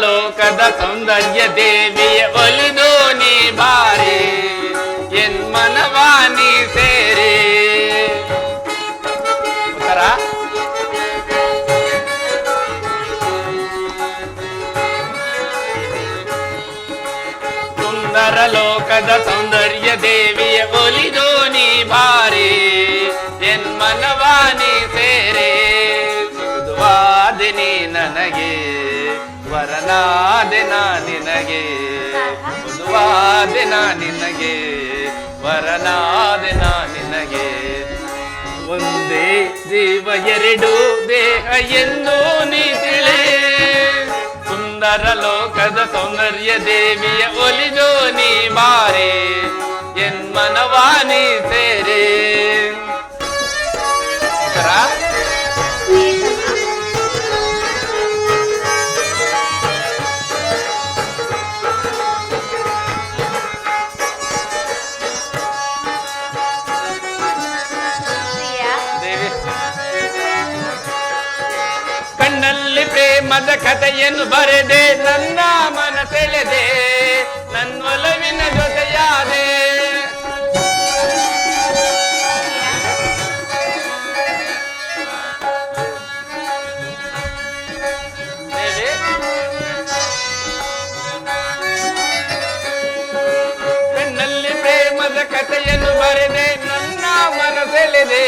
ಲೋಕದ ಸೌಂದರ್ಯ ದೇವಿಯ ಒಲಿದು ನೀ ಬಾರೆ ಎನ್ ಮನವಾನಿ ಸೇರೆ. ಉತ್ತರ ಸುಂದರ ಲೋಕದ ಸೌಂದರ್ಯ ದೇವಿಯ ಒಲಿದು ನೀ ಬಾರೆ ಎನ್ ಮನವಾನಿ ಸೇರೆ. ಮೃದುವಾದಿನಿ ನನಗೆ ವರನಾದೆನ ನಿನಗೆ, ಮೃದುವಾದೆನ ನಿನಗೆ ವರನಾದೆನ ನಿನಗೆ. ಒಂದೇ ಜೀವ ಎರಡು ದೇಹ ಎಂದು ನೀ ತಿಳಿ. ಸುಂದರ ಲೋಕದ ಸೌಂದರ್ಯ ದೇವಿಯ ಒಲಿದು ನೀ ಬಾರೆ ಎನ್ ಮನವಾನಿ ಸೇರೆ. ಕಣ್ಣಲ್ಲಿ ಪ್ರೇಮದ ಕಥೆಯನ್ನು ಬರೆದೆ ನನ್ನ ಮನಸೆಳೆದೆ ನನ್ನೊಲವಿನ ಜೊತೆಯಾದೆ. ಕಣ್ಣಲ್ಲಿ ಪ್ರೇಮದ ಕಥೆಯನ್ನು ಬರೆದೆ ನನ್ನ ಮನಸೆಳೆದೆ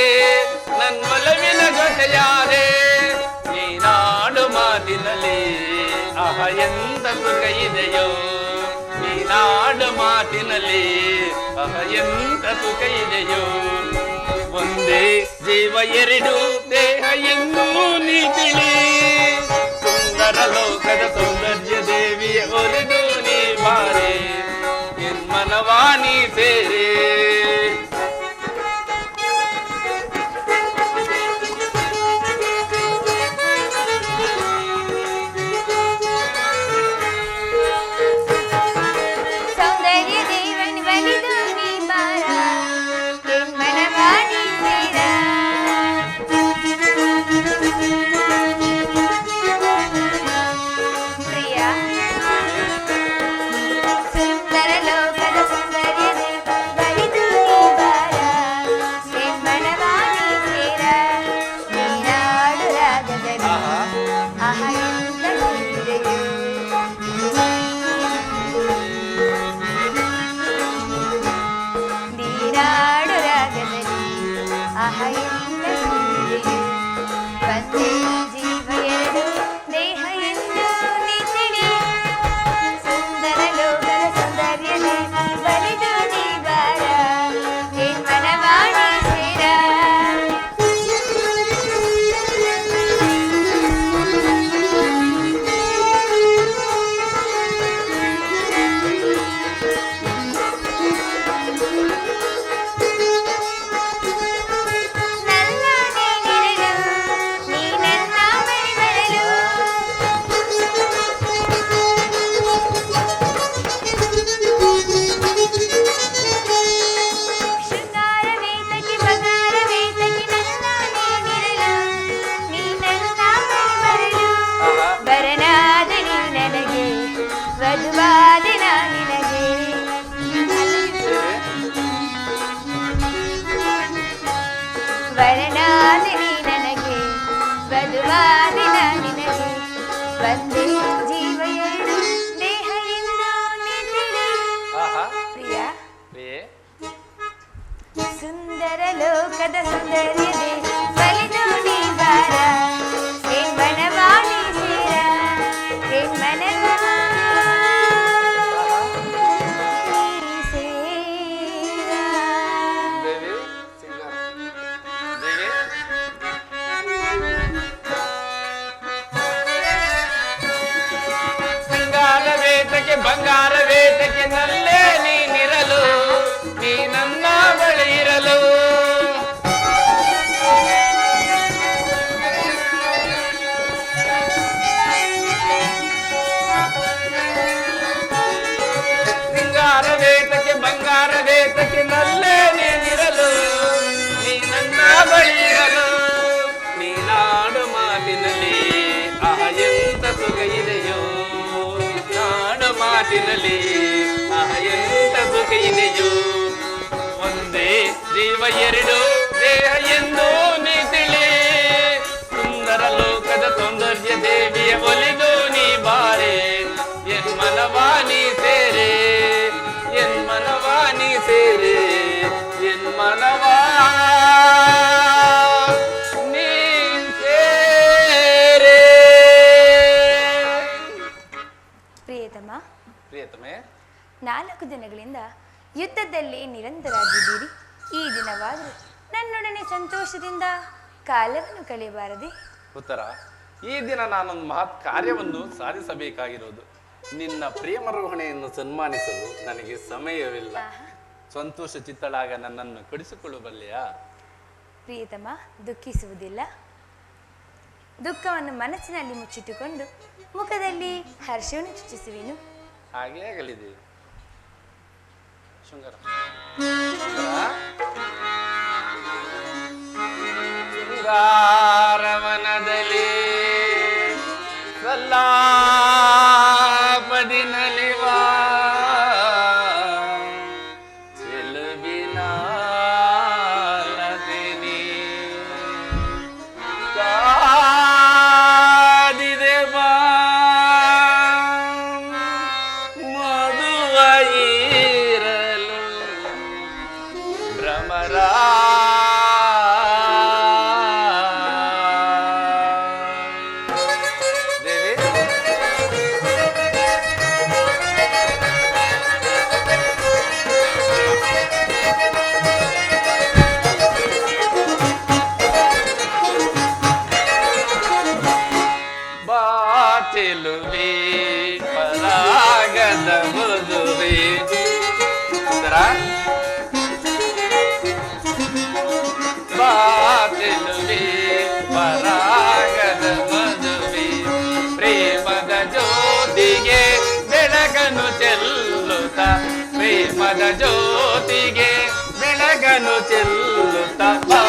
ನನ್ನೊಲವಿನ ಜೊತೆಯಾದೆ. ನೀನಾಡು ಮಾತಿನಲ್ಲಿ ಆಹ ಎಂತ ಸುಖ ಇದೆಯೋ, ನೀನಾಡು ಮಾತಿನಲ್ಲಿ ಆಹ ಎಂತ ಸುಖ ಇದೆಯೋ. ಒಂದೇ ಜೀವ ಎರಡು ದೇಹ ಎಂದು ನೀ ತಿಳಿ. ಸುಂದರ ಲೋಕದ ಸೌಂದರ್ಯ ದೇವಿಯ ಒಲಿದು ನೀ ಬಾರೆ ಎನ್ ಮನವಾನಿ ಸೇರೆ. ವರನಾದಿನಿ ನನಗೆ ವಧುವಾದಿನ ನಿನಗೆ ಒಂದೇ ಜೀವ ಎರಡು ದೇಹ ಎಂದು ನಿತಿಳಿ. ಪ್ರಿಯ ಸುಂದರ ಲೋಕದ ಸುಂದರ್ಯ ಬಲಿದು ನೀ ಬಾರ ಮನವಾಣಿ ಸೇರ ಮನವಾ ಬಂಗಾರ ವೇತಕ್ಕೆ ನಲ್ಲೇ ನೀನಿರಲು ನೀ ನನ್ನ ಬಳಿ ಇರಲು. ಇರಲಿ ಎಂತ ಸುಖ ಇದೆಯೋ ಒಂದೇ ಜೀವ ಎರಡು ದೇಹ ಎಂದು ನೀ ತಿಳಿ ಸುಂದರ ಲೋಕದ ಸೌಂದರ್ಯ ದೇವಿಯ ಒಲಿದು ನೀ ಬಾರೆ ಎನ್ ಮನವಾನಿ ಸೇರೆ ಎನ್ ಮನವಾನಿ ಸೇರೆ ಎನ್ ಮನವಾ ನೀನ್ ಸೇರೆ. ಪ್ರಿಯತಮ, ಪ್ರಿಯತಮೆ, 4 ದಿನಗಳಿಂದ ಯುದ್ಧದಲ್ಲಿ ನಿರಂತರಾಗಿದ್ದೀರಿ. ಈ ದಿನವಾದರೂ ನನ್ನೊಡನೆ ಸಂತೋಷದಿಂದ ಕಾಲವನ್ನು ಕಳೆಯಬಾರದೆ? ಉತ್ತರ, ಈ ದಿನ ನಾನೊಂದು ಮಹತ್ ಕಾರ್ಯವನ್ನು ಸಾಧಿಸಬೇಕಾಗಿರುವುದು. ನಿನ್ನ ಪ್ರೇಮರೋಹಣೆಯನ್ನು ಸನ್ಮಾನಿಸಲು ನನಗೆ ಸಮಯವಿಲ್ಲ. ಸಂತೋಷ ಚಿತ್ತಳಾಗ ನನ್ನನ್ನು ಕಡಿಸಿಕೊಳ್ಳಬಲ್ಲೆಯಾ? ಪ್ರಿಯತಮ, ದುಃಖಿಸುವುದಿಲ್ಲ. ದುಃಖವನ್ನು ಮನಸ್ಸಿನಲ್ಲಿ ಮುಚ್ಚಿಟ್ಟುಕೊಂಡು ಮುಖದಲ್ಲಿ ಹರ್ಷವನ್ನು ಚುಚ್ಚಿಸುವೆನು. ಹಾಗೇ ಆಗಲಿದೆ ಶೃಂಗಾರ. ಶೃಂಗಾರವನದಲ್ಲಿ ಸಲ್ಲಾಪದಿ ನಲಿವಾ ಚೆಲುವಿನ ಲತಿನಿ ಕಾದಿದೆ ಬಾ ಮಧುವ ಇರಲು ಭ್ರಮರ ಚೆಲುವೆ ಪರಾಗದ ಮದುವೆ. ಬಾ ಚೆಲುವೆ ಪರಾಗದ ಮದುವೆ ಪ್ರೇಮದ ಜ್ಯೋತಿಗೆ ಬೆಳಗನು ಚೆಲ್ಲುತ್ತ ಪ್ರೇಮದ ಜ್ಯೋತಿಗೆ ಬೆಳಗನು ಚೆಲ್ಲುತ್ತ ಬಾ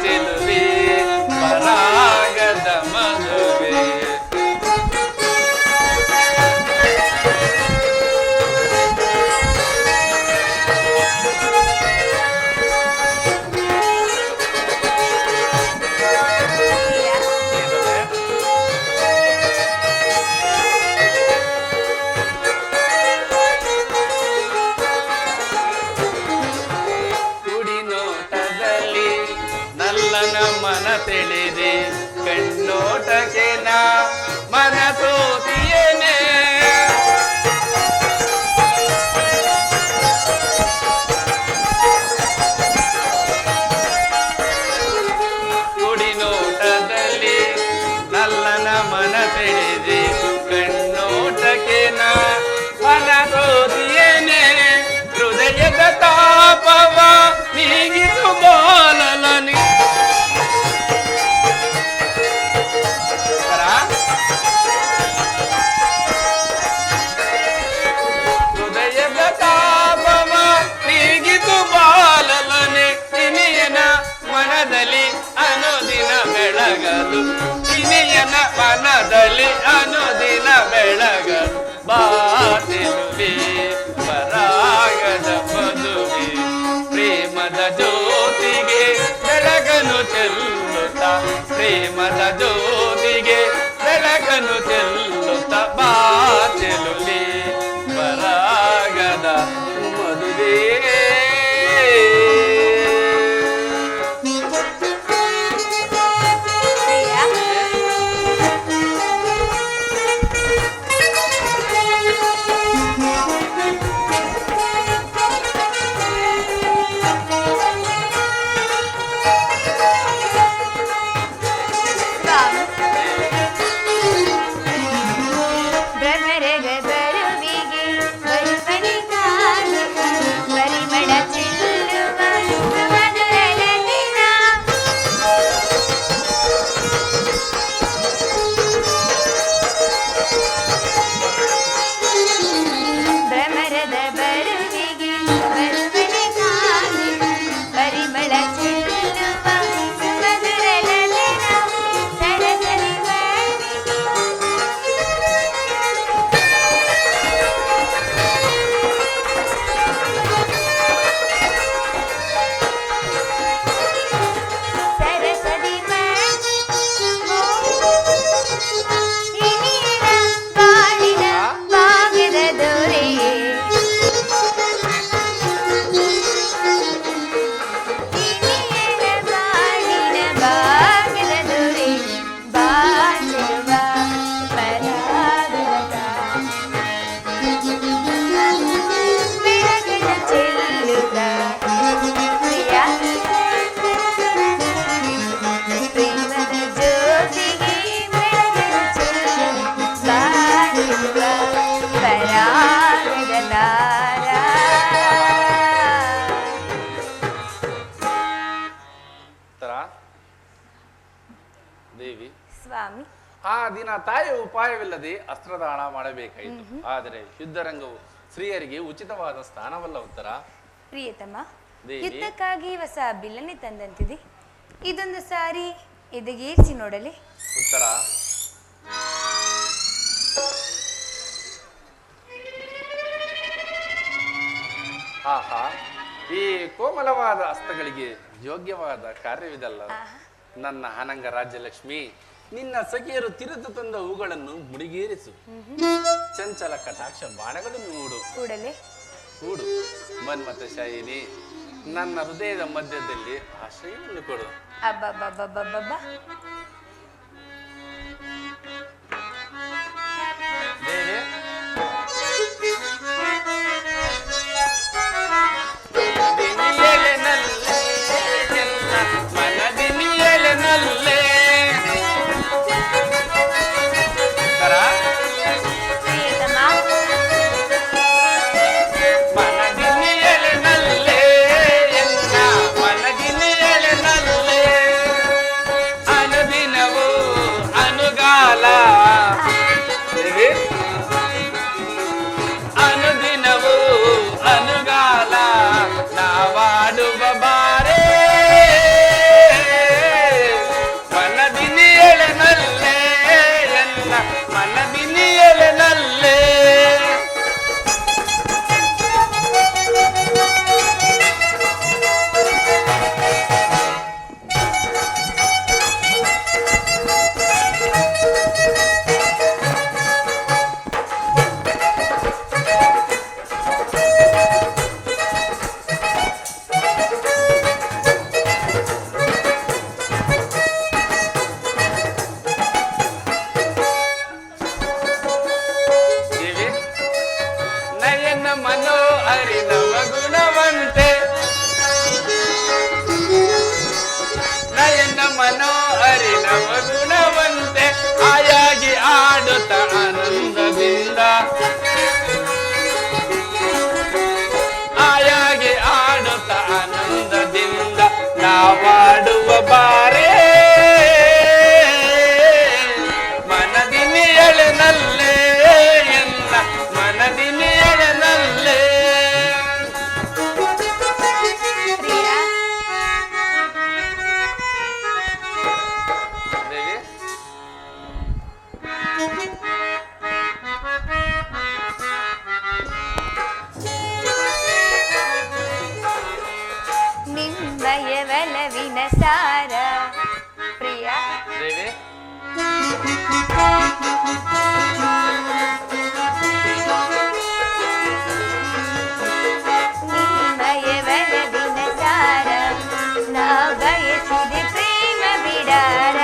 ಚೆಲುವೆ ಪರಾಗದ ಮದುವೆ. ಮನ ತಿಳಿದೆ ಕಣ್ಣೋಟಕ್ಕೆ ನಾ ಮನ ಸೋತಿಯೇನೆ ಕುಡಿನೋಟದಲ್ಲಿ ನಲ್ಲನ ಮನ ತಿಳಿದೆ ಕಣ್ಣೋಟಕ್ಕೆ ನಾ ಮನ ಸೋತಿಯೇನೆ ಹೃದಯದ ತಾಪವ ನೀಗಿತು ಬಾಲಲನಿ. ಹೃದಯದ ತಾಪವ ನೀಗಿತು ಬಾಲಲನೆ ಇನಿಯನ ಮನದಲ್ಲಿ ಅನುದಿನ ಬೆಳಗಲು ಇನಿಯನ ಮನದಲ್ಲಿ ಅನುದಿನ ಬೆಳಗಲು ಬಾ ಚೆಲುವೆ ಪರಾಗದ ಮದುವೆ ಪ್ರೇಮದ ಜ್ಯೋತಿಗೆ ಬೆಳಗನು ಚೆಲ್ಲುತ್ತ ಪ್ರೇಮದ ಜ್ಯೋತಿಗೆ ಬೆಳಗನು ಚೆಲ್ಲುತ್ತ ಬಾ ಚೆಲುವೆ ಪರಾಗದ ಮದುವೆ. ಬ್ರಹ್ಮ ಆ ದಿನ ತಾಯಿಯ ಉಪಾಯವಿಲ್ಲದೆ ಅಸ್ತ್ರದಾನ ಮಾಡಬೇಕಾಯಿತು. ಆದರೆ ಯುದ್ಧರಂಗವು ಸ್ತ್ರೀಯರಿಗೆ ಉಚಿತವಾದ ಸ್ಥಾನವಲ್ಲ ಉತ್ತರ. ಪ್ರಿಯತಮ, ದೇವಿ. ಯುದ್ಧಕ್ಕಾಗಿ ಹೊಸ ಬಿಲ್ಲನ್ನೇ ತಂದಂತಿದೆ. ಇದೊಂದು ಸಾರಿ ಎದೆಗೇರಿಸಿ ನೋಡಲಿ. ಉತ್ತರ. ಆಹಾ, ಈ ಕೋಮಲವಾದ ಹಸ್ತಗಳಿಗೆ ಯೋಗ್ಯವಾದ ಕಾರ್ಯವಿದಲ್ಲ. ನನ್ನ ಅನಂಗ ರಾಜ್ಯಲಕ್ಷ್ಮಿ, ನಿನ್ನ ಸಖಿಯರು ತಿರುತು ತಂದ ಹೂಗಳನ್ನು ಮುಡಿಗೇರಿಸು. ಚಂಚಲ ಕಟಾಕ್ಷ ಬಾಣಗಳನ್ನು ಕೂಡಲೇ ಕೂಡು. ಮನ್ಮಥ ಶಾಯಿನಿ, ನನ್ನ ಹೃದಯದ ಮಧ್ಯದಲ್ಲಿ ಆಶ್ರಯವನ್ನು ಕೊಡು. ಅಬ್ಬಬ್ಬಬ್ಬಬ್ಬಬ್ಬ. ದೇವಿ, ಗುಣವಂತೆ ಆಯಾಗಿ ಆಡುತ್ತ ಆನಂದದಿಂದ, ಆಯಾಗಿ ಆಡುತ್ತ ಆನಂದದಿಂದ ನಾವಾಡುವ ಬಾರೇ ಮನದಿನಿಯಳನಲ್ಲೇ ಎಲ್ಲ ಮನದಿನಿಯಳನಲ್ಲೇ. ನಿಂಬಯವೆಲವಿನ ಸಾರ ಪ್ರಿಯ ದೇವಿ, ನಿಂಬಯವೆಲವಿನ ಸಾರ ನಾ ಬಯಸಿದೆ ಪ್ರೇಮ ಬಿಡಾರ.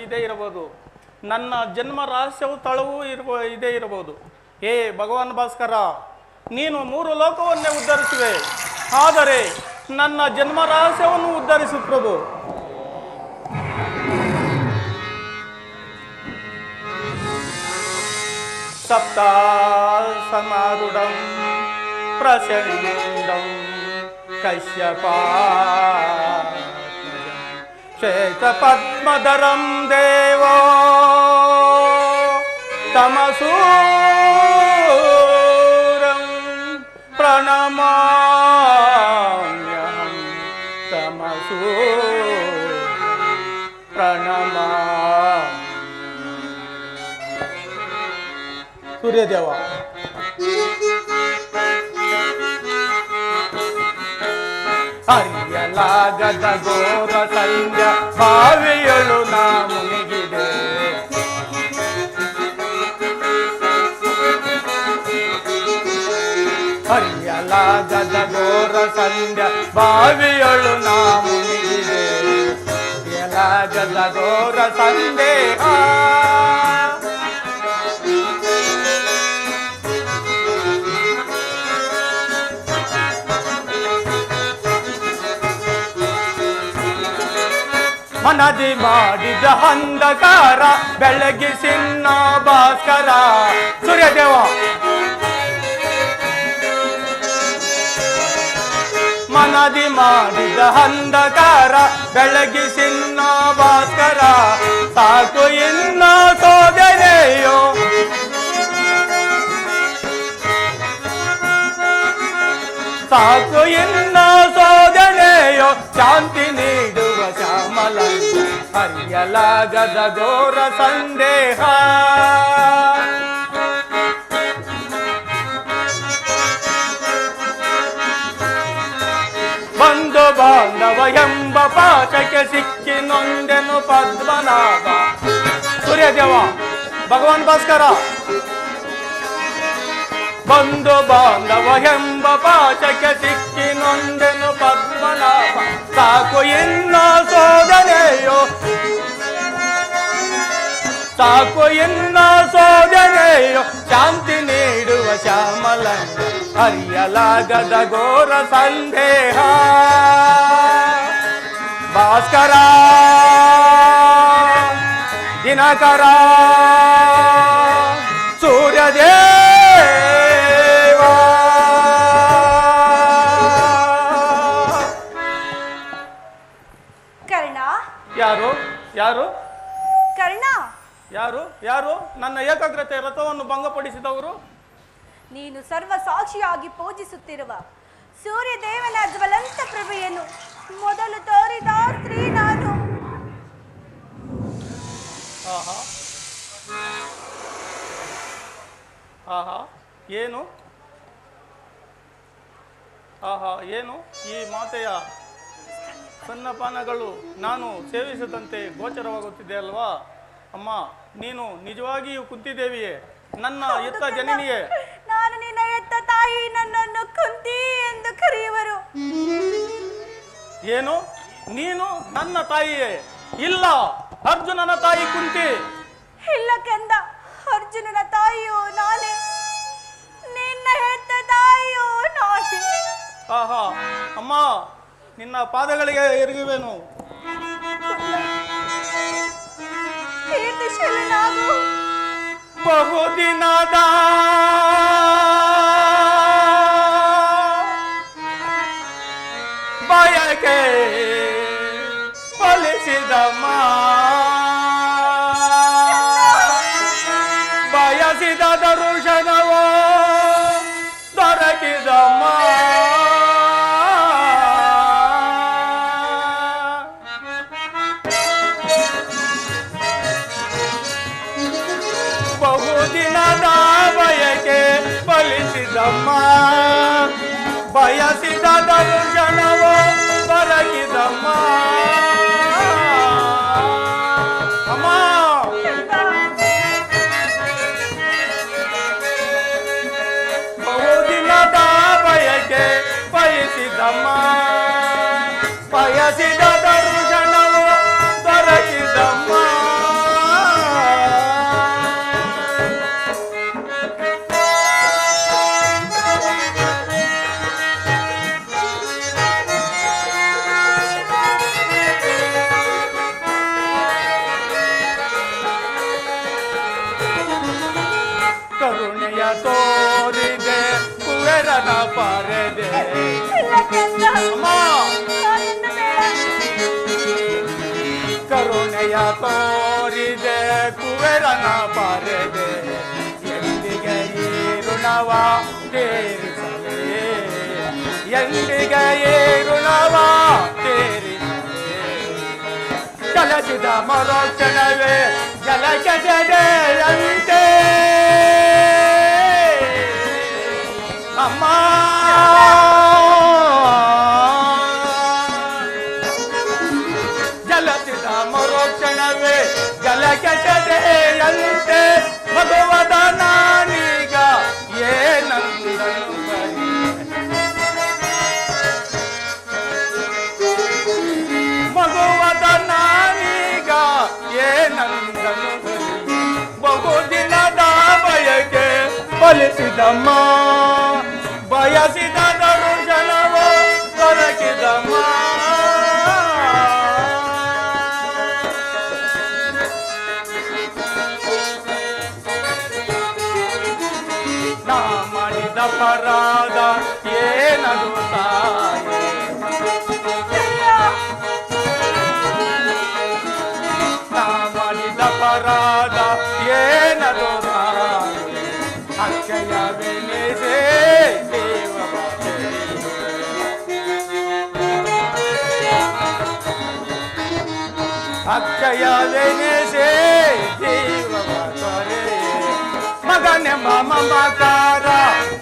ಇದೇ ಇರಬಹುದು, ನನ್ನ ಜನ್ಮ ರಹಸ್ಯವು ತಳವೂ ಇದೇ ಇರಬಹುದು. ಹೇ ಭಗವಾನ್ ಭಾಸ್ಕರ, ನೀನು 3 ಲೋಕವನ್ನೇ ಉದ್ಧರಿಸುವೆ, ಆದರೆ ನನ್ನ ಜನ್ಮ ರಹಸ್ಯವನ್ನು ಉದ್ಧರಿಸು ಪ್ರಭು. ಸಪ್ತ ಸಮಾರುಢಂ ಪ್ರಚಂಡಂ ಕಶ್ಯಪಾ ಶ್ವೇತ ಪದ್ಮಧರಂ ದೇವೋ ತಮಸೂರಂ ಪ್ರಣಮಾಮ್ಯಹಂ ತಮಸೋ ಪ್ರಣಮಾಮ್ಯಹಂ. ಸೂರ್ಯದೇವ, ಅರಿಯಲಾಗದ ಘೋರ ಸಂಧ್ಯ ಬಾವಿಯಳು ನಾ ಮುನಿಗಿದೆ. ಅರಿಯಲಾಗದ ಘೋರ ಸಂಧ್ಯ ಬಾವಿಯಳು ನಾ ಮುನಿಗಿದೆ. ಅರಿಯಲಾಗದ ಘೋರ ಸಂದೇಹ ಮನದಿ ಮಾಡಿದ ಅಂಧಕಾರ ಬೆಳಗಿಸಿನ್ನ ಭಾಸ್ಕರ. ಸೂರ್ಯದೇವ, ಮನದಿ ಮಾಡಿದ ಅಂಧಕಾರ ಬೆಳಗಿಸಿನ್ನ ಭಾಸ್ಕರ. ಸಾಕು ಇನ್ನ ಸೋದನೆಯೋ ಸಾಕು ಇನ್ನ ಸೋದನೆಯೋ ಶಾಂತಿ ನೀಡುವ ಶ್ಯಾಮಲ. ಅರಿಯಲಾಗದ ಘೋರ ಸಂದೇಹ ಬಂಧು ಬಾಂಧವ ಎಂಬ ಪಾಶಕ್ಕೆ ಸಿಕ್ಕಿ ನೊಂದೆನು ಪದ್ಮನಾಭ. ಸೂರ್ಯದೇವ, ಭಗವಾನ್ ಭಾಸ್ಕರ, ಬಂಧು ಬಾಂಧವ ಎಂಬ ಪಾಶಕ್ಕೆ ಸಿಕ್ಕಿ ನೊಂದೆನು ಪದ್ಮನಾಭ. ಸಾಕು ಇನ್ನ ಸೋದನೆಯೋ ಸಾಕು ಇನ್ನ ಸೋದನೆಯೋ ಶಾಂತಿ ನೀಡುವ ಶ್ಯಾಮಲಂಗ. ಅರಿಯಲಾಗದ ಘೋರ ಸಂದೇಹ ಭಾಸ್ಕರ ದಿನಕರ ಸೂರ್ಯದೇವ. ಕರ್ಣ, ಯಾರು ಯಾರು ಕರ್ಣ, ಯಾರು ಯಾರು ನನ್ನ ಏಕಾಗ್ರತೆ ರಥವನ್ನು ಭಂಗಪಡಿಸಿದವರು? ನೀನು ಸರ್ವ ಸಾಕ್ಷಿಯಾಗಿ ಪೂಜಿಸುತ್ತಿರುವ ಸೂರ್ಯದೇವನ ಜ್ವಲಂತ ಪ್ರಭೆಯನ್ನು ಮೊದಲು ತೋರಿದ ಸ್ತ್ರೀ ನಾನು. ಆಹಾ ಆಹಾ ಏನು ಆಹಾ ಏನು ಈ ಮಾತೆಯ ಸನ್ನಪಾನಗಳು ನಾನು ಸೇವಿಸದಂತೆ ಗೋಚರವಾಗುತ್ತಿದೆ ಅಲ್ವಾ? ಅಮ್ಮ, ನೀನು ನಿಜವಾಗಿಯೂ ಕುಂತಿದೇವಿಯೇ, ನನ್ನ ಎತ್ತ ಜನನಿಯೇ? ನಾನು ನಿನ್ನ ಎತ್ತ ತಾಯಿ, ನನ್ನನ್ನು ಕುಂತಿ ಎಂದು ಕರೆಯುವರು. ಏನು, ನೀನು ನನ್ನ ತಾಯಿಯೇ? ಇಲ್ಲ, ಅರ್ಜುನನ ತಾಯಿ ಕುಂತಿ. ಇಲ್ಲ ಕಂದ, ಅರ್ಜುನನ ತಾಯಿಯು ನಾನೇ, ನಿನ್ನ ಹೆತ್ತ ತಾಯಿಯು ನಾನೇ. ಆಹಾ ಅಮ್ಮ, ನಿನ್ನ ಪಾದಗಳಿಗೆ ಎರಗುವೆನು. ಬಹುದಿನದ ಬಯಕೆ ಫಲಿಸಿದಮ್ಮ, ಬಯಸಿದ ದರ್ಶನವೋ ದೊರಕಿದಮ್ಮ. ಬಹುದಿನದ ಬಯಕೆ ಫಲಿಸಿದಮ್ಮ, ಬಯಸಿದ ದರ್ಶನವೋ ದೊರಕಿದಮ್ಮ. ಅಮ್ಮ, ಬಹುದಿನದ ಬಯಕೆ ಫಲಿಸಿದಮ್ಮ, ಬಯಸಿದ ದರ್ಶನವೋ ದೊರಕಿದಮ್ಮ. ಕರುಣೆಯ ತೋರಿದೆ ಕುವೆರನ ಪರದೆ. ಅಮ್ಮ, ಕರುಣೆಯ ತೋರಿದೆ ಕುವೆರನ ಪರದೆ. ಎಂದಿಗೆ ಈ ಋಣವ ತೀರಿಸಲೇ ಎಂದಿಗೆ ಋಣವ ತೀರಿಸದೆ ಕಲಸಿದ ಮರುಕ್ಷಣವೇ ಜಲಕ್ಕೆ ಸೆದೆಯಂತೆ ಅಮ್ಮ ಜಲಸಿದ ಮರುಕ್ಷಣವೇ ಜಲಕ್ಕೆ ಸೆದೆಯಂತೆ ಭಗವದ ನಾನೀಗ ಏನಂದನು ಬರಿ ಮಗುವದ ನಾನೀಗ ಏನಂದನು ಬರಿ ಬಹುದಿನದ ಬಯಕೆ ಫಲಿಸಿದಮ್ಮ ಬಯಸಿದ ದರ್ಶನವ ದೊರಕಿದಮ್ಮ ನಾ ಮಾಡಿದ ಅಪರಾಧ ಏನದು ತಾಯಿ ನಾ ಮಾಡಿದ ಅಪರಾಧ ಏನದು ತಾಯಿ ಅಕ್ಷಯವೆನಿಸೆ ದೇವವ ಅಕ್ಷಯವೆನಿಸೆ ದೇವವ ತೊರೆ ಮಗನೆಂಬ ಮಮಕಾರ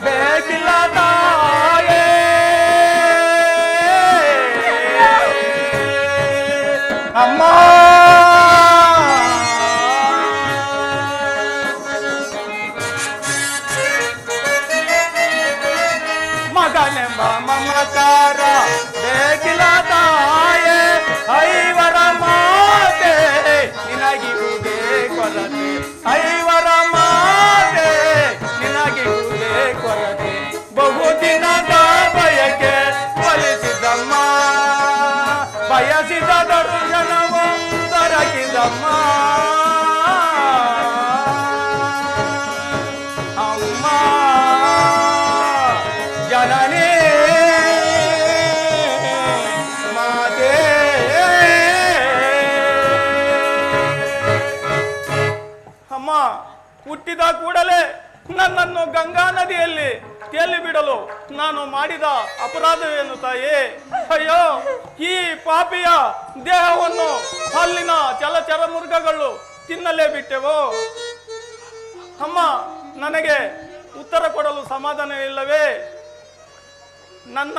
ಬೇಕಿಲ್ಲ ತಾಯೇ ಅಮ್ಮ ಮಗನೆಂಬ ಮಮಕಾರ ಬೇಕಿಲ್ಲ ತಾಯೇ ಐವರ ಮಾತೆ ನಿನಗಿರುವುದೇ ಕೊರತೆ ಐವರ ಮಾತೆ ನಿನಗಿರುವುದೇ ಕೊರತೆ ಬಹುದಿನದ ಬಯಕೆ ಫಲಿಸಿದಮ್ಮ ಬಯಸಿದ ದರ್ಶನವ ದೊರಕಿದಮ್ಮ ಅಮ್ಮ ಜನನೇ ಮಾತೆ ಅಮ್ಮ ಹುಟ್ಟಿದ ಕೂಡಲೇ ನನ್ನನ್ನು ಗಂಗಾ ನದಿಯಲ್ಲಿ ತೇಲಿ ಬಿಡಲು ನಾನು ಮಾಡಿದ ಅಪರಾಧವೇನು ತಾಯಿ ಅಯ್ಯೋ ಈ ಪಾಪಿಯ ದೇಹವನ್ನು ಅಲ್ಲಿನ ಜಲಚರ ಮೃಗಗಳು ತಿನ್ನಲೇ ಬಿಟ್ಟೆವೋ ಅಮ್ಮ ನನಗೆ ಉತ್ತರ ಕೊಡಲು ಸಮಾಧಾನ ಇಲ್ಲವೇ ನನ್ನ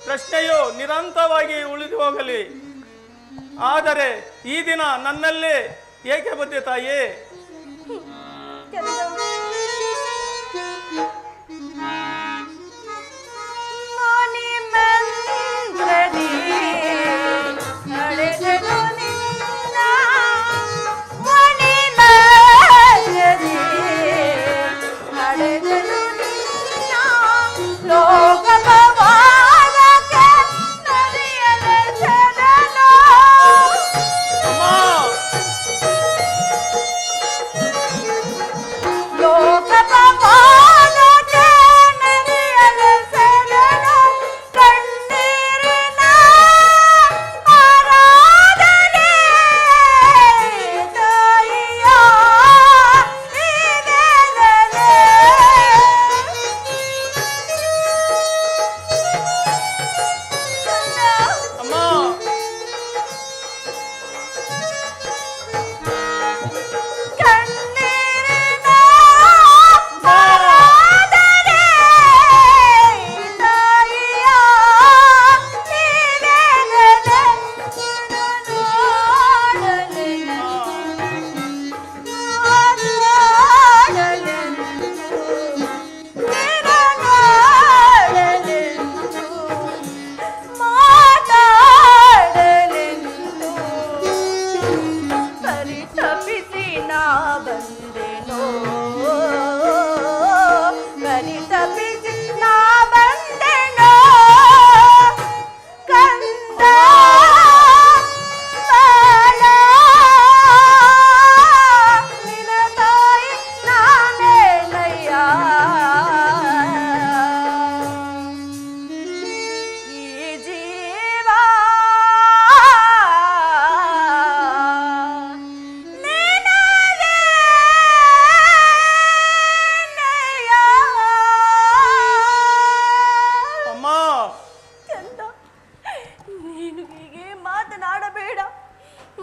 ಪ್ರಶ್ನೆಯು ನಿರಂತರವಾಗಿ ಉಳಿದು ಹೋಗಲಿ ಆದರೆ ಈ ದಿನ ನನ್ನಲ್ಲಿ ಏಕೆ ಬಂದೆ ತಾಯಿ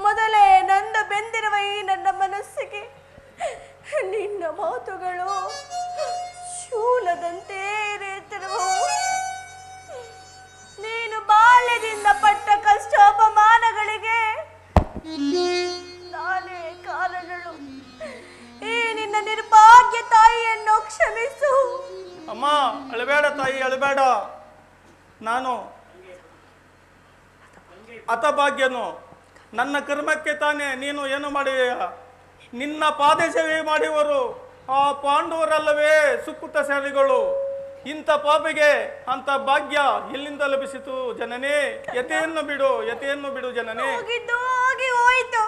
ಮೊದಲೇ ನಂದ ಬೆಂದಿರುವ ಈ ನನ್ನ ಮನಸ್ಸಿಗೆ ನಿನ್ನ ಮಾತುಗಳು ಶೂಲದಂತೆ ರೇತಿರುವವು. ನೀನು ಬಾಲ್ಯದಿಂದ ಪಟ್ಟ ಕಷ್ಟೋಪಮಾನಗಳಿಗೆ ನಾನೇ ಕಾರಣಗಳು. ಈ ನಿನ್ನ ನಿರ್ಭಾಗ್ಯ ತಾಯಿಯನ್ನು ಕ್ಷಮಿಸು. ಅಮ್ಮ, ಅಳಬೇಡ ತಾಯಿ, ಅಳಬೇಡ. ನಾನು ಹತಭಾಗ್ಯನು. ನನ್ನ ಕರ್ಮಕ್ಕೆ ತಾನೇ ನೀನು ಏನು ಮಾಡಿದೆಯ? ನಿನ್ನ ಪಾದಸೇವೆ ಮಾಡುವರು ಆ ಪಾಂಡವರಲ್ಲವೇ ಸುಕೃತ ಶಾಲಿಗಳು. ಇಂಥ ಪಾಪಿಗೆ ಅಂತ ಭಾಗ್ಯ ಎಲ್ಲಿಂದ ಲಭಿಸಿತು ಜನನೇ? ಯತೆಯನ್ನು ಬಿಡು ಜನನೇ. ಹೋಗಿದ್ದು ಹೋಗಿ ಹೋಯಿತು.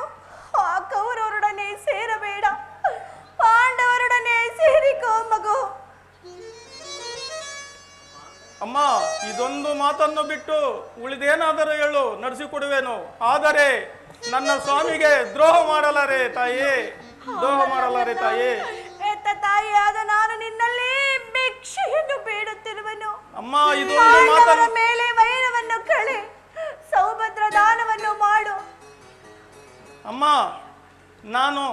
ಆ ಕೌರವರೊಡನೆ ಸೇರಬೇಡ, ಪಾಂಡವರೊಡನೆ ಸೇರಿಕೋ ಮಗು. ಅಮ್ಮ, ಇದೊಂದು ಮಾತನ್ನು ಬಿಟ್ಟು ಉಳಿದೇನಾದರೂ ಹೇಳು, ನಡೆಸಿಕೊಡುವೆನು. ಆದರೆ ನನ್ನ ಸ್ವಾಮಿಗೆ ದ್ರೋಹ ಮಾಡಲಾರೆ ತಾಯಿ, ದ್ರೋಹ ಮಾಡಲಾರೆ ತಾಯಿ. ಎತ್ತ ತಾಯಿಯಾದ ನಾನು ನಿನ್ನಲ್ಲಿ ಭಿಕ್ಷೆಯನ್ನು ಬೇಡುತ್ತಿರುವನು. ಅಮ್ಮ, ಇದೊಂದು ಮಾತನ್ನು ಮೇಲೆ ವೈರವನ್ನು ಕಳೆ, ಸೌಭದ್ರ ದಾನವನ್ನು ಮಾಡು. ಅಮ್ಮ, ನಾನು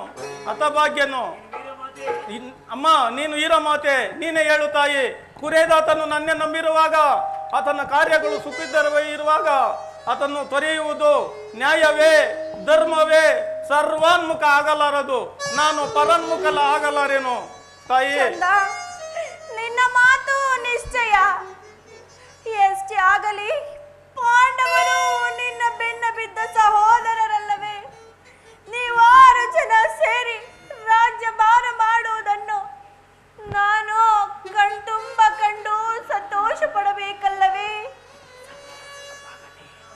ಹತಭಾಗ್ಯನು. ಅಮ್ಮ, ನೀನು ಈರ ಮಾತೆ, ನೀನೇ ಹೇಳು ತಾಯಿ. ಕುರೇದಾತನು ನನ್ನೇ ನಂಬಿರುವಾಗ, ಆತನ ಕಾರ್ಯಗಳು ಸುಖಿದ್ದರವೇ ಇರುವಾಗ ಆತನ್ನು ತೊರೆಯುವುದು ನ್ಯಾಯವೇ, ಧರ್ಮವೇ? ಸರ್ವಾನ್ಮುಖ ಆಗಲಾರದು, ನಾನು ಪರನ್ಮುಖಲ ಆಗಲಾರೇನು ತಾಯಿ? ನಿನ್ನ ಮಾತು ನಿಶ್ಚಯ. ಎಷ್ಟೇ ಆಗಲಿ ಪಾಂಡವರು ನಿನ್ನ ಬೆನ್ನ ಬಿದ್ದ ಸಹೋದರರಲ್ಲವೇ? ನೀವು 6 ಜನ ಸೇರಿ ರಾಜ್ಯಭಾರ ಮಾಡುವುದನ್ನು ನಾನು ಕಣ್ತುಂಬ ಕಂಡು ಸಂತೋಷ ಪಡಬೇಕಲ್ಲವೇ?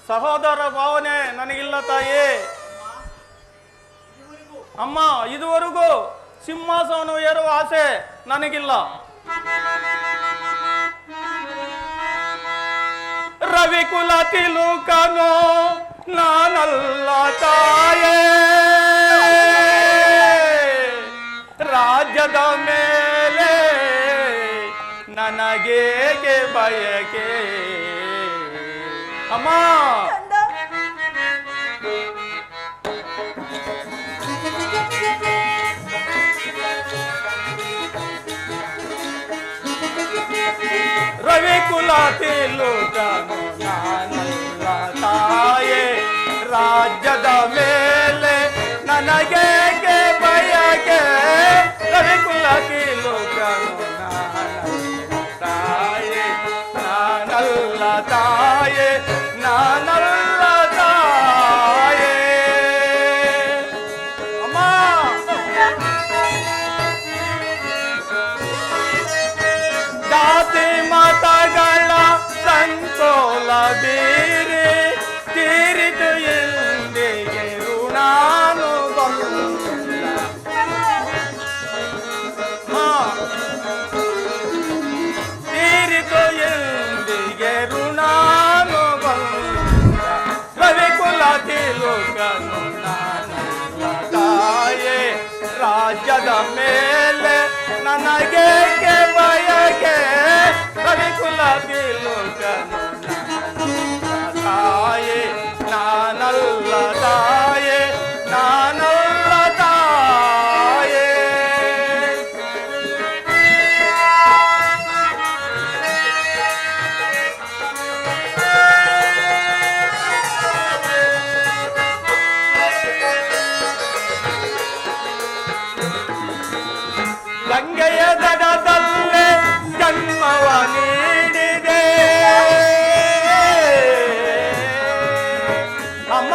ಸಹೋದರ ಭಾವನೆ ನನಗಿಲ್ಲ ತಾಯಿ. ಅಮ್ಮ, ಇದುವರೆಗೂ ಸಿಂಹಾಸನ ಏರುವ ಆಸೆ ನನಗಿಲ್ಲ. ರವಿಕುಲ ತಿಲುಕನೋ ನಾನಲ್ಲ ತಾಯೇ, ರಾಜ್ಯದ ಮೇಲೆ ನನಗೇಕೆ ಬಯಕೆ? ಅಮ್ಮ, ರವಿಕುಲ ತಿಲುಕನು ನಾನಲ್ಲ ತಾಯೇ, ರಾಜ್ಯದ ಮೇಲೆ ನನಗೇಕೆ ಬಯಕೆ? ರವಿಕುಲ ತಿಲುಕನು ನಾನಲ್ಲ ತಾಯೇ, ನಾನಲ್ಲ ತಾಯೇ, ನಾನಲ್ಲ ತಾಯೇ. ಅಮ್ಮ, ಜಾತಿ ಮತಗಳ ಸಂಕೋಲ ಬೀರಿ ತೀರಿತು ಎಂದಿಗೆ ಋಣಾನು ಬಲ್ಲ. ತೀರಿತು ಎಂದಿಗೆ ಋಣಾನು ಬಲ್ಲ. ರವಿಕುಲ ತಿಲುಕನು ನಾನಲ್ಲ ತಾಯೇ, ರಾಜ್ಯದ ಮೇಲೆ ನನಗೇಕೆ ಬಯಕೆ? ರವಿಕುಲ ತಿಲುಕನು ನಾನಲ್ಲ ತಾಯೇ, ನಾನಲ್ಲ ತಾಯೇ, ನಾನಲ್ಲ ತಾಯೇ. ಗಂಗೆಯ ದಡದಲ್ಲೇ ಜನ್ಮವ ನೀಡಿದೆ ಅಮ್ಮ,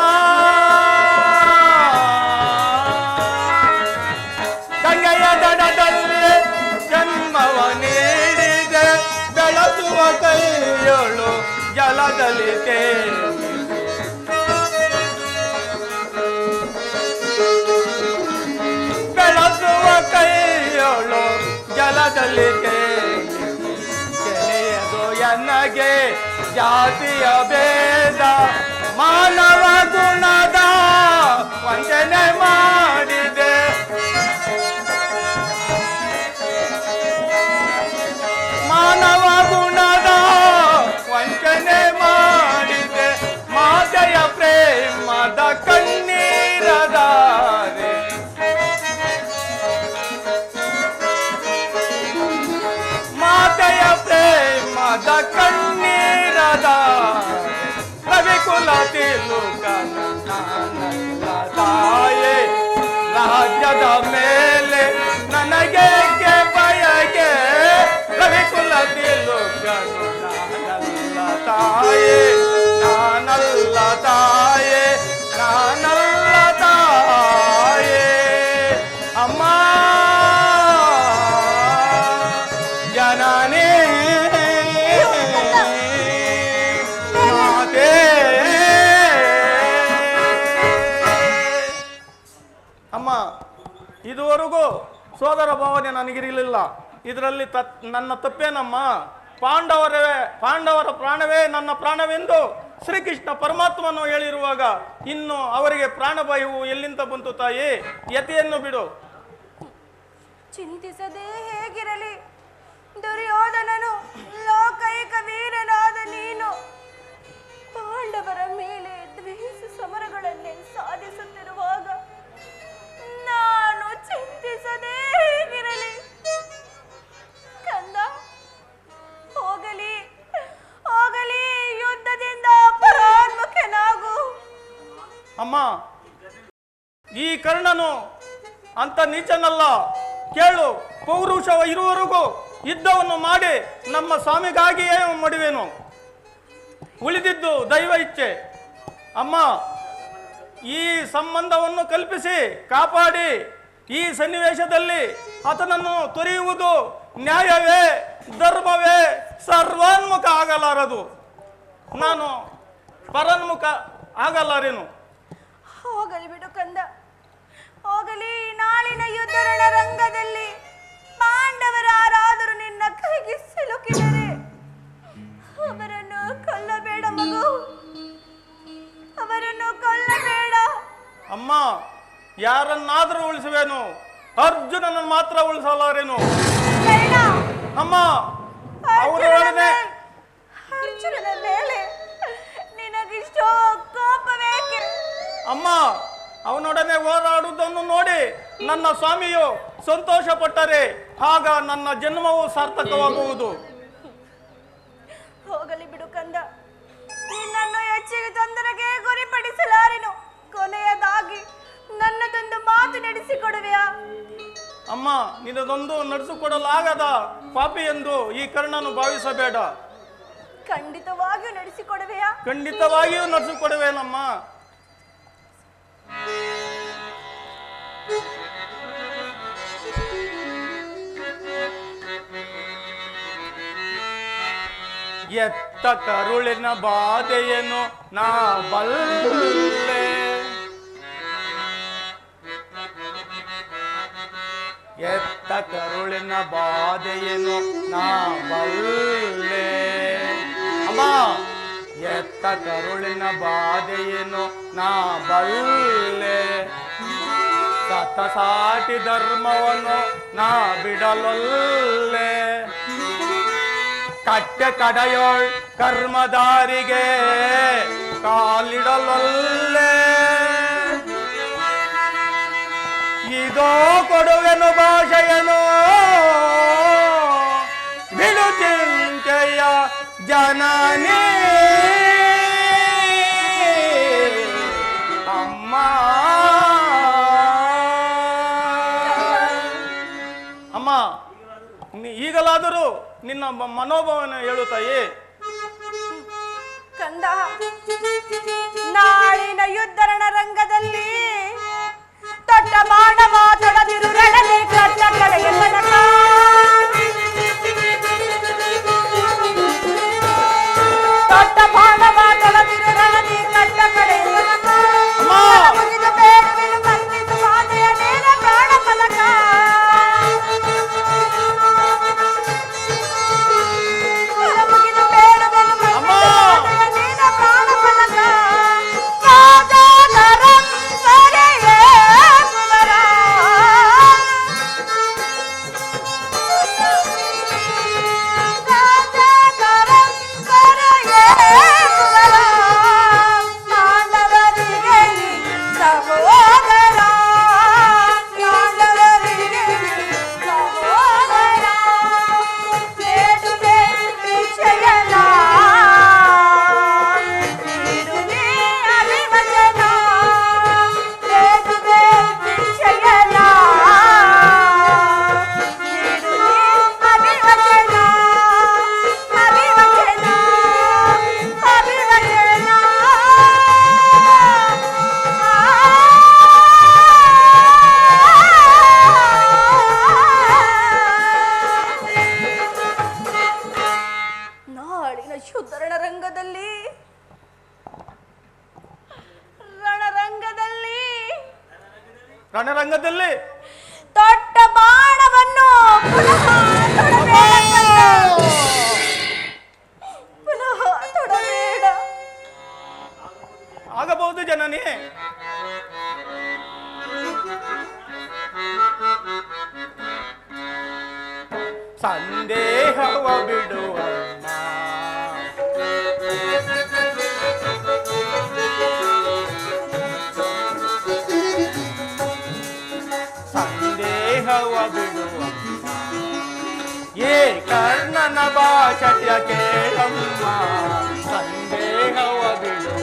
ಗಂಗೆಯ ದಡದಲ್ಲೇ ಜನ್ಮವ ನೀಡಿದೆ. ಬೆಳಸುವ ಕೈಯೊಳು ಜಲದಲ್ಲಿ ಬೆಳಸುವ ಕೈಯೊಳು ಜಲದಲ್ಲಿ ತಿಳಿಯದು ಎನ್ನಗೆ ಜಾತಿಯ ಭೇದ, ಮಾನವ ಗುಣದ ವಂಚನೆ ಮಾಡಿದೆ. ಮಾನವ ಗುಣದ ವಂಚನೆ ಮಾಡಿದೆ. ಮಾತೆಯ ಪ್ರೇಮದ ಕಣ್ಣೀರ ಇದುವರೆಗೂ ಸೋದರ ಭಾವನೆ ನನಗಿರಲಿಲ್ಲ. ಇದರಲ್ಲಿ ನನ್ನ ತಪ್ಪೇನಮ್ಮ? ಪಾಂಡವರ ಪ್ರಾಣವೇ ನನ್ನ ಪ್ರಾಣವೆಂದು ಶ್ರೀಕೃಷ್ಣ ಪರಮಾತ್ಮನು ಹೇಳಿರುವಾಗ ಇನ್ನು ಅವರಿಗೆ ಪ್ರಾಣಭಯವು ಎಲ್ಲಿಂದ ಬಂತು ತಾಯಿ? ಯತಿಯನ್ನು ಬಿಡು. ಚಿಂತಿಸದೆ ಹೇಗಿರಲಿ, ದುರ್ಯೋಧನನು ಲೋಕೈಕ ವೀರನಾದ ನೀನು ಪಾಂಡವರ ಮೇಲೆ ದ್ವೇಷ ಸಮರಗಳನ್ನೇ ಸಾಧಿಸುತ್ತಿರುವಾಗ ನಾನು ಚಿಂತಿಸದೆ ಹೇಗಿರಲಿ? ಕಂದ, ಹೋಗಲಿ ಹೋಗಲಿ, ಯುದ್ಧದಿಂದ ಪರಾನ್ಮುಖನಾಗು. ಅಮ್ಮ, ಈ ಕರ್ಣನು ಅಂತ ನೀಚನಲ್ಲ. ಕೇಳು, ಪೌರುಷ ಇರುವವರೆಗೂ ಯುದ್ಧವನ್ನು ಮಾಡಿ ನಮ್ಮ ಸ್ವಾಮಿಗಾಗಿಯೇ ಮಡುವೆನು. ಉಳಿದಿದ್ದು ದೈವ ಇಚ್ಛೆ. ಅಮ್ಮ, ಈ ಸಂಬಂಧವನ್ನು ಕಲ್ಪಿಸಿ ಕಾಪಾಡಿ ಈ ಸನ್ನಿವೇಶದಲ್ಲಿ ಆತನನ್ನು ತೊರೆಯುವುದು ನ್ಯಾಯವೇ, ಧರ್ಮವೇ? ಸರ್ವಾನ್ಮುಖ ಆಗಲಾರದು. ನಾನು ಪರನ್ಮುಖ ಆಗಲಾರೆನು. ಹೋಗಲಿ ಬಿಡು ಕಂದ, ಹೋಗಲಿ. ನಾಳಿನ ಯುದ್ಧರಣ ರಂಗದಲ್ಲಿ ಪಾಂಡವರಾರಾದರೂ ನಿನ್ನ ಕೈಗೆ ಸಿಲುಕಿದರೆ ಅವರನ್ನು ಕೊಲ್ಲಬೇಡ ಮಗು, ಅವರನ್ನು ಕೊಲ್ಲಬೇಡ. ಅಮ್ಮ, ಯಾರನ್ನಾದರೂ ಉಳಿಸುವೇನು, ಅರ್ಜುನನ ಮಾತ್ರ ಉಳಿಸಲಾರೇನು. ಬೇಡ. ಅಮ್ಮ, ಅವರೊಡನೆ ಅರ್ಜುನನ ಮೇಲೆ ನಿನಗಿಷ್ಟೋ ಕೋಪವೇಕೆ? ಅಮ್ಮ, ಅವನೊಡನೆ ಹೋರಾಡುವುದನ್ನು ನೋಡಿ ನನ್ನ ಸ್ವಾಮಿಯು ಸಂತೋಷ ಪಟ್ಟರೆ ಆಗ ನನ್ನ ಜನ್ಮವು ಸಾರ್ಥಕವಾಗುವುದು. ಹೋಗಲಿ ಬಿಡು ಕಂದ, ನಿನ್ನನ್ನು ಹೆಚ್ಚಿಗೆ ತೊಂದರೆಗೆ ಗುರಿಪಡಿಸಲಾರೆನು. ಕೊನೆಯದಾಗಿ ನನ್ನದೊಂದು ಮಾತು ನಡೆಸಿಕೊಡುವೆಯಾ? ಅಮ್ಮ, ನಿನ್ನದೊಂದು ನಡೆಸಿಕೊಡಲಾಗದ ಪಾಪಿ ಎಂದು ಈ ಕರ್ಣನು ಭಾವಿಸಬೇಡ. ಖಂಡಿತವಾಗಿಯೂ ನಡೆಸಿಕೊಡುವೆಯಾ? ಖಂಡಿತವಾಗಿಯೂ ನಡೆಸಿಕೊಡುವೇನಮ್ಮ. ಎತ್ತ ಕರುಳಿನ ಬಾಧೆಯನ್ನು ನಾ ಬಲ್ಲೆ, ಎತ್ತ ಕರುಳಿನ ಬಾಧೆಯನ್ನು ನಾ ಬಲ್ಲೆ. ಅಮ್ಮ, ಎತ್ತ ಕರುಳಿನ ಬಾಧೆಯನ್ನು ನಾ ಬಲ್ಲೆ. ಸತಸಾಟಿ ಧರ್ಮವನ್ನು ನಾ ಬಿಡಲೊಲ್ಲೆ. ಕಟ್ಟೆ ಕಡೆಯೋಳ್ ಕರ್ಮದಾರಿಗೆ ಕಾಲಿಡಲೊಲ್ಲೆ. ಇದೋ ಕೊಡುವೆನು ಭಾಷೆಯನು ಬಿಡು ಚಿಂತೆಯ ಜನನೇ. ಅಮ್ಮ, ಅಮ್ಮ, ಈಗಲಾದರೂ ನಿನ್ನ ಮನೋಭಾವನ ಹೇಳುತ್ತಾಯಿ. ಕಂದ, ನಾಳಿನ ಯುದ್ಧರಣ ರಂಗದಲ್ಲಿ ದೊಡ್ಡ ಮಾನವ ತೊಡದಿರು ರಣನೆ ಕಟ್ಟ ಕಡೆಯ ತನಕ. ದೊಡ್ಡ ಮಾನವ ತೊಡದಿರು ರಣನೆ ಕಟ್ಟ ಕಡೆಯ ತನಕ. ಮುಗಿದು ಬೇಡುವೆನು ಮನ್ನಿಸು ಮಾತೆಯ ನೇರ ಪ್ರಾಣ ಫಲಕ. ಮುಗಿದು ಬೇಡುವೆನು ಮನ್ನಿಸು ಮಾತೆಯ ನೇರ ಪ್ರಾಣ ಫಲಕ. ರಾಜಾಧರಂ ಸರೆಯೇ ಕುವರ. ರಾಜಾಧರಂ ಸರೆಯೇ ಕುವರ. ಪಾಂಡವರಿಗೆ ನೀ ಸಹೋದರ, ಪಾಂಡವರಿಗೆ ನೀ ಸಹೋದರ. ಬೇಡುವೆ ಭಿಕ್ಷೆಯನ, ನೀಡು ನೀ ಅಭಿವಚನ. ಬೇಡುವೆ ಭಿಕ್ಷೆಯನ, ನೀಡು ನೀ ಅಭಿವಚನ. ಅಭಿವಚನ, ಅಭಿವಚನ. ನಾಳಿನ ಯುದ್ಧರಣ ರಂಗದಲ್ಲಿ ರಣರಂಗದಲ್ಲಿ ಬಾಣವನ್ನು ಪುನಃ ತೊಡಬೇಡ. ಆಗಬಹುದು ಜನನಿ. ಸಂದೇಹವ ಬಿಡುವಮ್ಮ, ಸಂದೇಹವ ಬಿಡುವಮ್ಮ, ಏ ಕರ್ಣನ ಭಾಷೆಯ ಕೇಳಮ್ಮ, ಸಂದೇಹವ ಬಿಡುವ.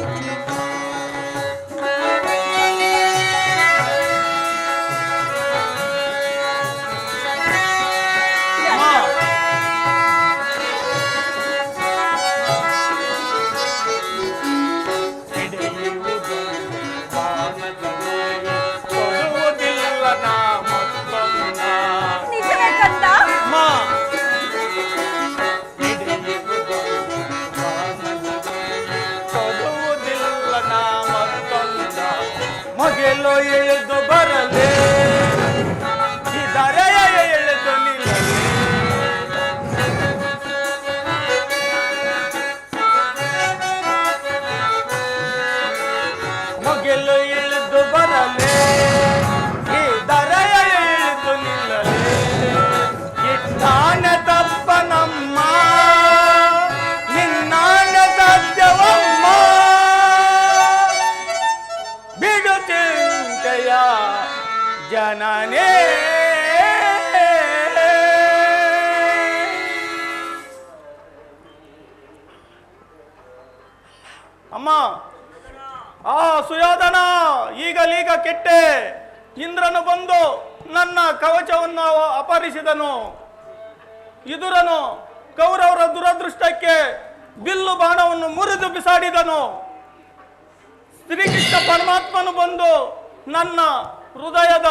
ಮಗೆಲೋ ಎಳೆದು ಬರಲೇ, ಇದರೆಯ ಎಳೆದು ನಿಲ್ಲಲೇ, ಮಗೆಲೋ ಎಳೆದು ಬರಲೇ, ಇದರೆಯ ಎಳೆದು ನಿಲ್ಲಲೇ, ಇಟ್ಟಾನೆ ತಪ್ಪ ನಮ್ಮ ನಿನ್ನಾಣ ಸತ್ಯವಮ್ಮ, ಬಿಡು ಚಿಂತೆಯ ಜನನೇ. ಅಮ್ಮ, ಆ ಸುಯೋಧನ ಈಗಲೀಗ ಕೆಟ್ಟೆ. ಇಂದ್ರನು ಬಂದು ನನ್ನ ಕವಚವನ್ನು ಅಪಹರಿಸಿದನು. ಇದುರನು ಕೌರವರ ದುರದೃಷ್ಟಕ್ಕೆ ಬಿಲ್ಲು ಬಾಣವನ್ನು ಮುರಿದು ಬಿಸಾಡಿದನು. ಶ್ರೀಕೃಷ್ಣ ಪರಮಾತ್ಮನು ಬಂದು ನನ್ನ ಹೃದಯದ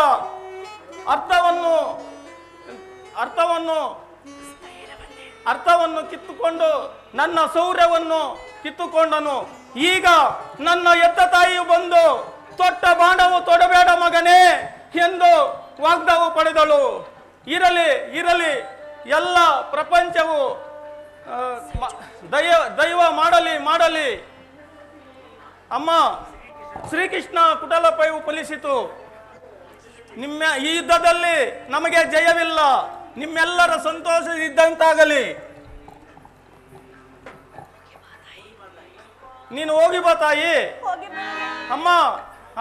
ಅರ್ಥವನ್ನು ಕಿತ್ತುಕೊಂಡು ನನ್ನ ಶೌರ್ಯವನ್ನು ಕಿತ್ತುಕೊಂಡನು. ಈಗ ನನ್ನ ಎತ್ತ ತಾಯಿಯು ಬಂದು ತೊಟ್ಟ ಬಾಣವು ತೊಡಬೇಡ ಮಗನೇ ಎಂದು ವಾಗ್ದಾನ ಪಡೆದಳು. ಇರಲಿ ಇರಲಿ, ಎಲ್ಲ ಪ್ರಪಂಚವು ದೈವ ಮಾಡಲಿ ಮಾಡಲಿ. ಅಮ್ಮ, ಶ್ರೀಕೃಷ್ಣ ಕುಟಲಪೈವು ಫಲಿಸಿತು. ಈ ಯುದ್ಧದಲ್ಲಿ ನಮಗೆ ಜಯವಿಲ್ಲ. ನಿಮ್ಮೆಲ್ಲರ ಸಂತೋಷ ಇದ್ದಂತಾಗಲಿ. ನೀನು ಹೋಗಿ ಬಾ ತಾಯಿ. ಅಮ್ಮ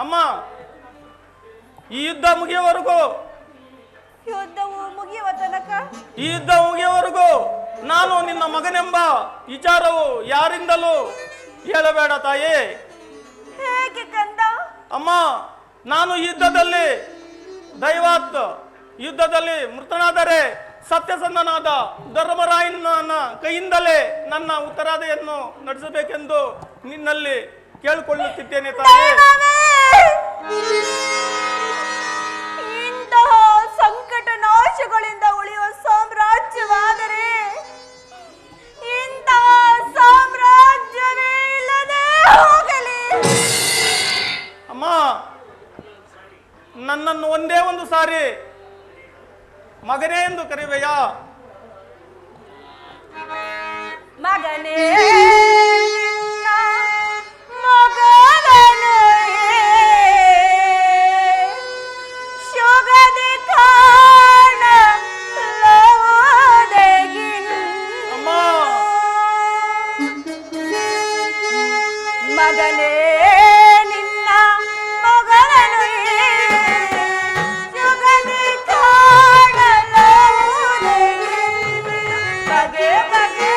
ಅಮ್ಮ, ಈ ಯುದ್ಧ ಮುಗಿಯುವವರೆಗೂ, ಯುದ್ಧವು ಮುಗಿಯುವ ತನಕ, ಈ ಯುದ್ಧ ಮುಗಿಯುವವರೆಗೂ ನಾನು ನಿನ್ನ ಮಗನೆಂಬ ವಿಚಾರವು ಯಾರಿಂದಲೂ ಹೇಳಬೇಡ ತಾಯಿ. ಹೇಗೆ ಕಂದ? ಅಮ್ಮ, ನಾನು ಯುದ್ಧದಲ್ಲಿ ಯುದ್ಧದಲ್ಲಿ ಮೃತನಾದರೆ ಸತ್ಯಸಂಧನಾದ ಧರ್ಮರಾಯನ ಕೈಯಿಂದಲೇ ನನ್ನ ಉತ್ತರಾದಿಯನ್ನು ನಡೆಸಬೇಕೆಂದು ನಿನ್ನಲ್ಲಿ ಕೇಳಿಕೊಳ್ಳುತ್ತಿದ್ದೇನೆ ತಾಯಿ. ಇಂತಹ ಸಂಕಟ ನಾಶಗಳಿಂದ ಉಳಿಯುವ ಸಾಮ್ರಾಜ್ಯವಾದರೆ ಇಂತಹ ಸಾಮ್ರಾಜ್ಯವೇ ಇಲ್ಲದೆ ಹೋಗಲಿ. ಅಮ್ಮ, ನನ್ನನ್ನು ಒಂದೇ ಒಂದು ಸಾರಿ ಮಗನೇ ಎಂದು ಕರೆಯುವೆಯಾ? ಮಗನೇ ನಿನ್ನ ಮಗನನು ಶುಗದಿ ಕಾಣಲಾದೆಗಿನ್ನು. ಅಮ್ಮ, ಮಗನೇ ನಿನ್ನ ಮಗನನು ಶುಗದಿ ಕಾಣಲಾದೆಗಿನ್ನು. ಬಗೆ ಬಗೆ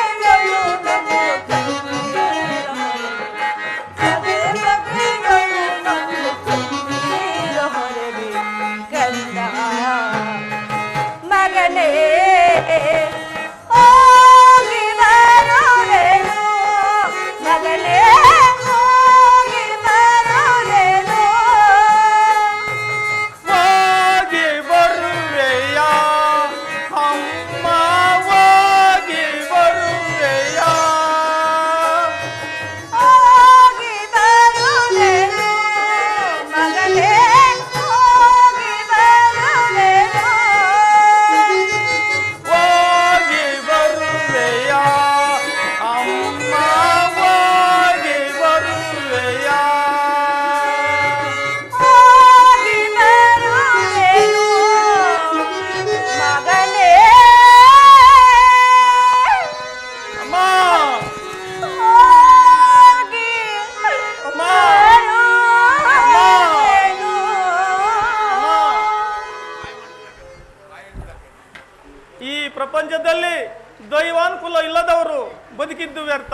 ದೈವಾನುಕೂಲ ಇಲ್ಲದವರು ಬದುಕಿದ್ದು ವ್ಯರ್ಥ.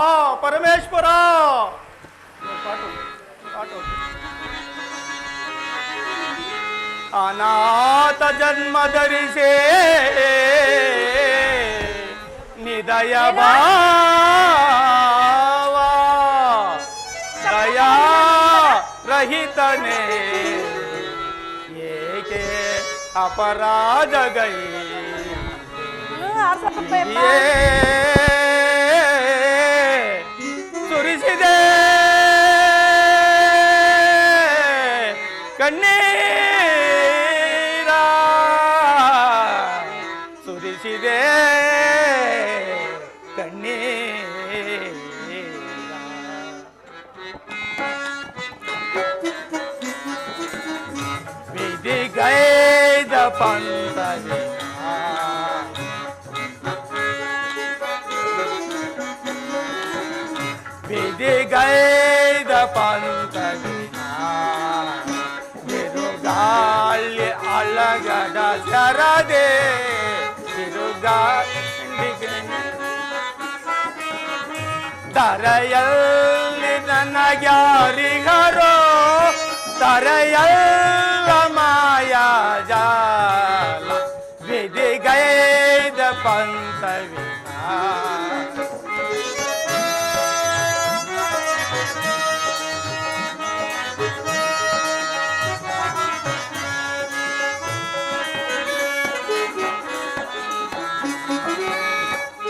ಆ ಪರಮೇಶ್ವರ ಅನಾಥ ಜನ್ಮ ಧರಿಸೇ ನಿದಯ ಭಾವ ದಯಾ ರಹಿತನೇ ಏಕೆ ಅಪರಾಧಗೈ ಸುರಿಸಿದೆ ಕಣ್ಣೀರ ಸುರಿಸಿದೆ ಕಣ್ಣೀರ ವಿಧಿಗೈದ ಪಂಥವೇ ವಿಧಿಗೈದ ಪಂಥವಿನ ಬಿರುಗಾಳಿ ಅಲಗಡ ಶರದೆ ಬಿರುಗಾಳಿಗೆ ತರೆಯಲ್ಲಿ ನನಗ್ಯಾರಿಗರೋ ತರೆಯಲ್ಲ ಮಾಯಾ ಜಾಲ ವಿಧಿಗೈದ ಪಂಥವಿನ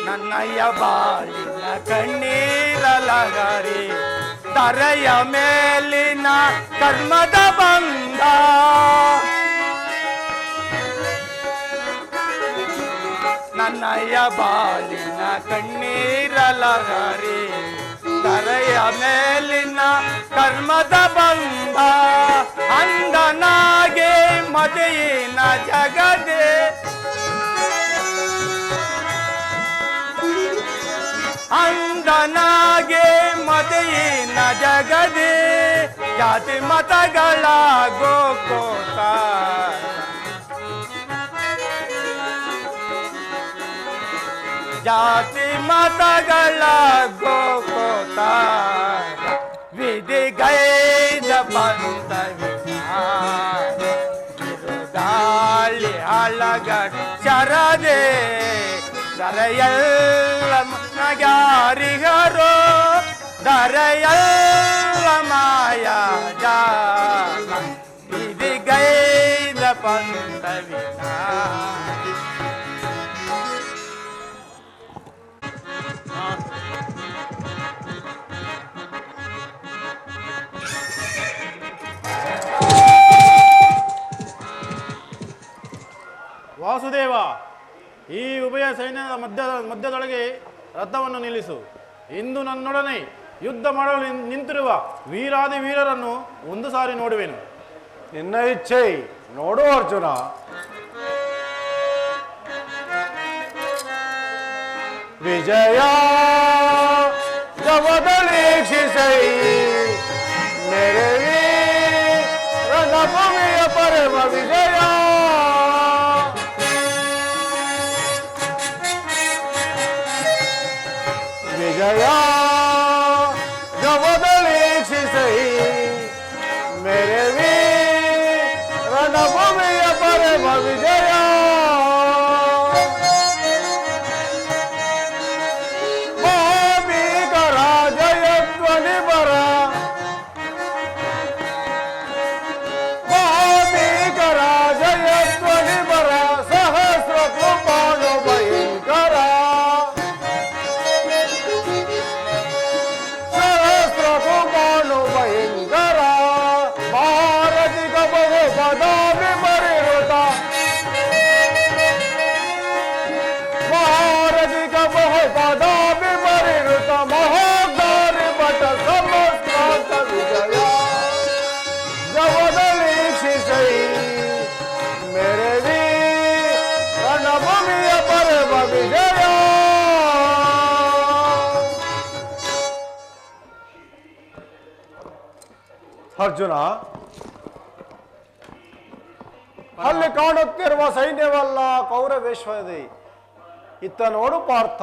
ನನ್ನಯ್ಯ ಬಾಳಿನ ಕಣ್ಣೀರ ಲಗರಿ ತರೆಯ ಮೇಲಿನ ಕರ್ಮದ ಬಂಧ ನನ್ನಯ್ಯ ಬಾಳಿನ ಕಣ್ಣೀರ ಲಗರಿ ತರೆಯ ಮೇಲಿನ ಕರ್ಮದ ಬಂಧ ಅಂದನಾಗೆ ಮದೆಯಿನ ಜಗದೆ ಅಂದನಾಗೆ ಮದೆಯಿನ ಜಗದೆ ಜಾತಿ ಮತಗಳ ಗೋಕೋತ ಜಾತಿ ಮತಗಳ ಗೋಕೋತ ವಿಧಿಗೈದ ಪಂಥವಿನ ಬಿರುಗಾಳಿ ಅಲಗಡ ಶರದೆ ದರೆಯಲ್ಲ ನಗ್ಯಾರಿಗರೋ ದರೆಯಲ್ಲ ಮಾಯಾ ಜಾಲ ವಿಧಿಗೈದ ಪಂಥವಿನ ವಾಸುದೇವ, ಈ ಉಭಯ ಸೈನ್ಯದ ಮಧ್ಯದೊಳಗೆ ರಥವನ್ನು ನಿಲ್ಲಿಸು. ಇಂದು ನನ್ನೊಡನೆ ಯುದ್ಧ ಮಾಡಲು ನಿಂತಿರುವ ವೀರಾದಿ ವೀರರನ್ನು ಒಂದು ಸಾರಿ ನೋಡುವೆನು. ನಿನ್ನ ಇಚ್ಛೆ, ನೋಡು ಅರ್ಜುನ. ವಿಜಯ ಜವದಳೀಕ್ಷಿಸೈ ಮೇರೆ ರಣಭೂಮಿಯ ಪರಮ ವಿಜಯ. ವಿಜಯ ಜವದಳೀಕ್ಷಿಸೈ ಮೇರೆ ರಣಭೂಮಿಯ ಪರಮ ವಿಜಯ. ಮಹಾಭೀಕರ ಜಯಧ್ವನಿ ಬರ, ಮಹಾಭೀಕರ ಜಯಧ್ವನಿ ಬರ, ಸಹಸ್ರ ಕೃಪಾಣು ಭಯಂಕರ, ಸಹಸ್ರ ಕೃಪಾಣು ಭಯಂಕರ. ಭಾರತಿಕ ಬಹು ಪದಾಮಿ ಪರಿವೃತ, ಭಾರತಿಕ ಬಹು ಪದಾಮಿ ಪರಿವೃತ, ಮಹೋದ್ಧಾರಿ ಭಟ ಸಮಸ್ತ ವಿಜಯ ಜವದಳೀಕ್ಷಿಸೈ ಮೇರೆ ರಣಭೂಮಿಯ ಪರಮ ವಿಜಯ. ಅರ್ಜುನ, ಅಲ್ಲಿ ಕಾಣುತ್ತಿರುವ ಸೈನ್ಯವಲ್ಲ ಕೌರವೇಶ್ವರದಿ. ಇತ್ತ ನೋಡು ಪಾರ್ಥ,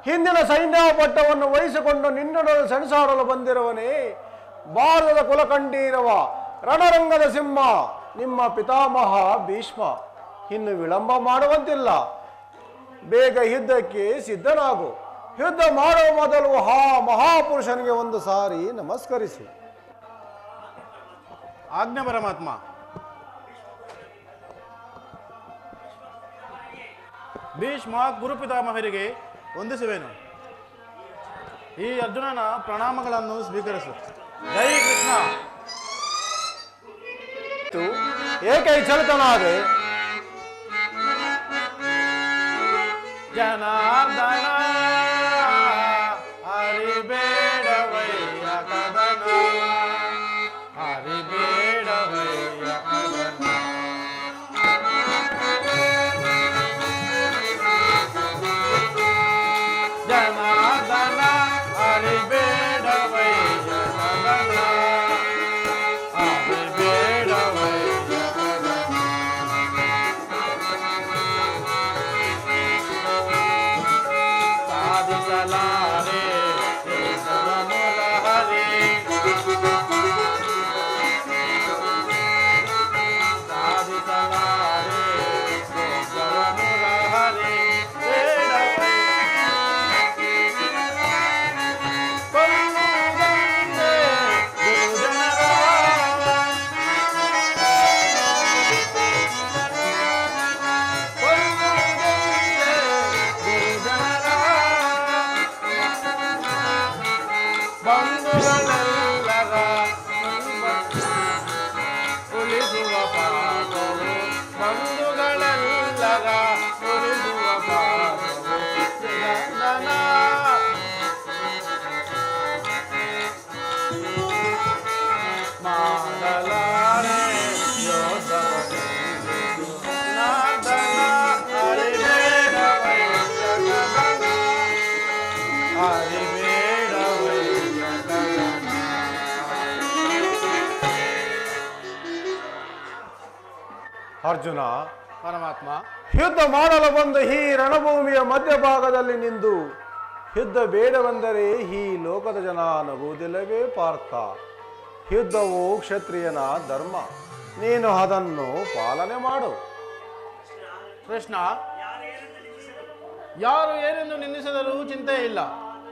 ಹಿಂದಿನ ಸೈನ್ಯಪಟ್ಟವನ್ನು ವಹಿಸಿಕೊಂಡು ನಿನ್ನೊಡನೆ ಸೆಣಸಾಡಲು ಬಂದಿರುವನೇ ಭಾರತದ ಕುಲಕಂಠೀರವ ರಣರಂಗದ ಸಿಂಹ ನಿಮ್ಮ ಪಿತಾಮಹ ಭೀಷ್ಮ. ಇನ್ನು ವಿಳಂಬ ಮಾಡುವಂತಿಲ್ಲ, ಬೇಗ ಯುದ್ಧಕ್ಕೆ ಸಿದ್ಧನಾಗು. ಯುದ್ಧ ಮಾಡುವ ಮೊದಲು ಆ ಮಹಾಪುರುಷನಿಗೆ ಒಂದು ಸಾರಿ ನಮಸ್ಕರಿಸು. ಆಜ್ಞೆ ಪರಮಾತ್ಮ. ಭೀಷ್ಮ ಗುರುಪಿತಾಮಹರಿಗೆ ವಂದಿಸುವೆನು. ಈ ಅರ್ಜುನನ ಪ್ರಣಾಮಗಳನ್ನು ಸ್ವೀಕರಿಸು. ಜೈ ಕೃಷ್ಣ. ಏಕೆ ಚಲಿತನಾದೆ? ಜನಾರ್ದನ ಹರಿಬೇಡವಯ್ಯ ಕದನ, ಹರಿಬೇಡವಯ್ಯ ಕದನ. ಜನಾರ್ದನ ಹರಿಬೇಡವಯ್ಯ ಕದನ, ಹರಿಬೇಡವಯ್ಯ ಕದನ. ಸಾಧಿಸಲಾರೆ ಕೇಶವಮೂಲ ಹರಿ, ಸಾಧಿಸಲಾರೆ ಕೇಶವಮೂಲ ಹರಿ. ಬೇಡವೇ ಕೊಲ್ಲುವುದೊಂದೇ ಗುರುಜನರ, ಕೊಲ್ಲುವುದೊಂದೇ ಗುರುಜನರ. ಬಂಧುಗಳೆಲ್ಲರ ಉಳಿಸುವ ಪಾಪವು, ಬಂಧುಗಳೆಲ್ಲರ ಉಳಿಸುವ ಪಾಪವು. ಜನಾರ್ದನ ಮಾಡಲಾರೆ ಯೋಧವನೆಂದು, ಜನಾರ್ದನ ಹರಿಬೇಡವಯ್ಯ ಕದನ, ಹರಿಬೇಡವಯ್ಯ ಕದನ. ಅರ್ಜುನ, ಪರಮಾತ್ಮ. ಯುದ್ಧ ಮಾಡಲು ಬಂದ ಈ ರಣಭೂಮಿಯ ಮಧ್ಯಭಾಗದಲ್ಲಿ ನಿಂದು ಯುದ್ಧ ಬೇಡವೆಂದರೆ ಈ ಲೋಕದ ಜನ ನಗುವುದಿಲ್ಲವೇ ಪಾರ್ಥ? ಯುದ್ಧವು ಕ್ಷತ್ರಿಯನ ಧರ್ಮ, ನೀನು ಅದನ್ನು ಪಾಲನೆ ಮಾಡು. ಕೃಷ್ಣ, ಯಾರು ಏನೆಂದು ನಿಂದಿಸಿದರೂ ಚಿಂತೆ ಇಲ್ಲ.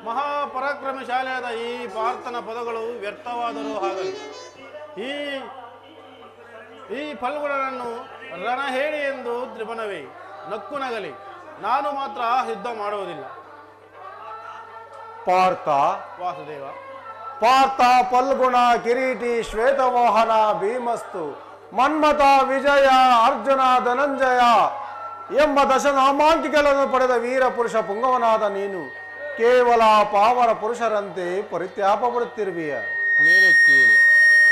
ಮಹಾಪರಾಕ್ರಮಶಾಲಿಯಾದ ಈ ಪಾರ್ಥನ ಪದಗಳು ವ್ಯರ್ಥವಾದರೂ ಆಗಲಿ. ಈ ಫಲ್ಗುಣನನ್ನು ರಣಹೇಳಿ ಎಂದು ತ್ರಿಭುವನವೇ ನಕ್ಕು ನಗಲಿ, ನಾನು ಮಾತ್ರ ಯುದ್ಧ ಮಾಡುವುದಿಲ್ಲ. ಪಾರ್ಥ, ವಾಸುದೇವ. ಪಾರ್ಥ, ಫಲ್ಗುಣ, ಕಿರೀಟಿ, ಶ್ವೇತಮೋಹನ, ಭೀಮಸ್ತು, ಮನ್ಮಥ, ವಿಜಯ, ಅರ್ಜುನ, ಧನಂಜಯ ಎಂಬ ದಶನಾಮಾಂಕಿಗಳನ್ನು ಪಡೆದ ವೀರ ಪುರುಷ ಪುಂಗವನಾದ ನೀನು ಕೇವಲ ಪಾವನ ಪುರುಷರಂತೆ ಪರಿತ್ಯಾಪ ಪಡುತ್ತಿರುವೆಯ. ಮೇಲೆ ಕೇಳು,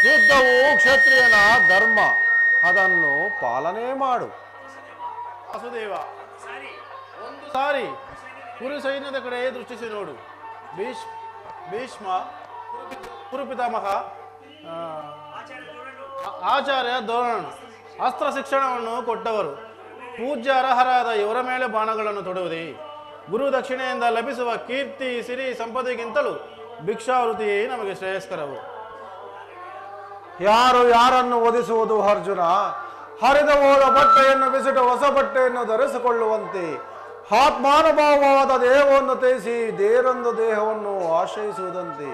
ಯುದ್ಧವು ಕ್ಷತ್ರಿಯನ ಧರ್ಮ, ಅದನ್ನು ಪಾಲನೆ ಮಾಡು. ವಾಸುದೇವ, ಒಂದು ಸಾರಿ ಕುರು ಸೈನ್ಯದ ಕಡೆ ದೃಷ್ಟಿಸಿ ನೋಡು. ಭೀಷ್ಮ ಕುರುಪಿತಾಮಹ ಆಚಾರ್ಯ ದ್ರೋಣ ಅಸ್ತ್ರ ಶಿಕ್ಷಣವನ್ನು ಕೊಟ್ಟವರು. ಪೂಜ್ಯ ಅರ್ಹರಾದ ಇವರ ಮೇಲೆ ಬಾಣಗಳನ್ನು ತೊಡುವುದೇ ಗುರು ದಕ್ಷಿಣೆಯಿಂದ ಲಭಿಸುವ ಕೀರ್ತಿ ಸಿರಿ ಸಂಪದೆಗಿಂತಲೂ ಭಿಕ್ಷಾವೃತಿಯೇ ನಮಗೆ ಶ್ರೇಯಸ್ಕರವು. ಯಾರು ಯಾರನ್ನು ಒದಿಸುವುದು ಅರ್ಜುನ? ಹರಿದು ಹೋದ ಬಟ್ಟೆಯನ್ನು ಬಿಸಿಟು ಹೊಸ ಬಟ್ಟೆಯನ್ನು ಧರಿಸಿಕೊಳ್ಳುವಂತೆ ಆತ್ಮಾನುಭವವಾದ ದೇಹವನ್ನು ತ್ಯಜಿಸಿ ಬೇರೊಂದು ದೇಹವನ್ನು ಆಶ್ರಯಿಸುವುದಂತೆ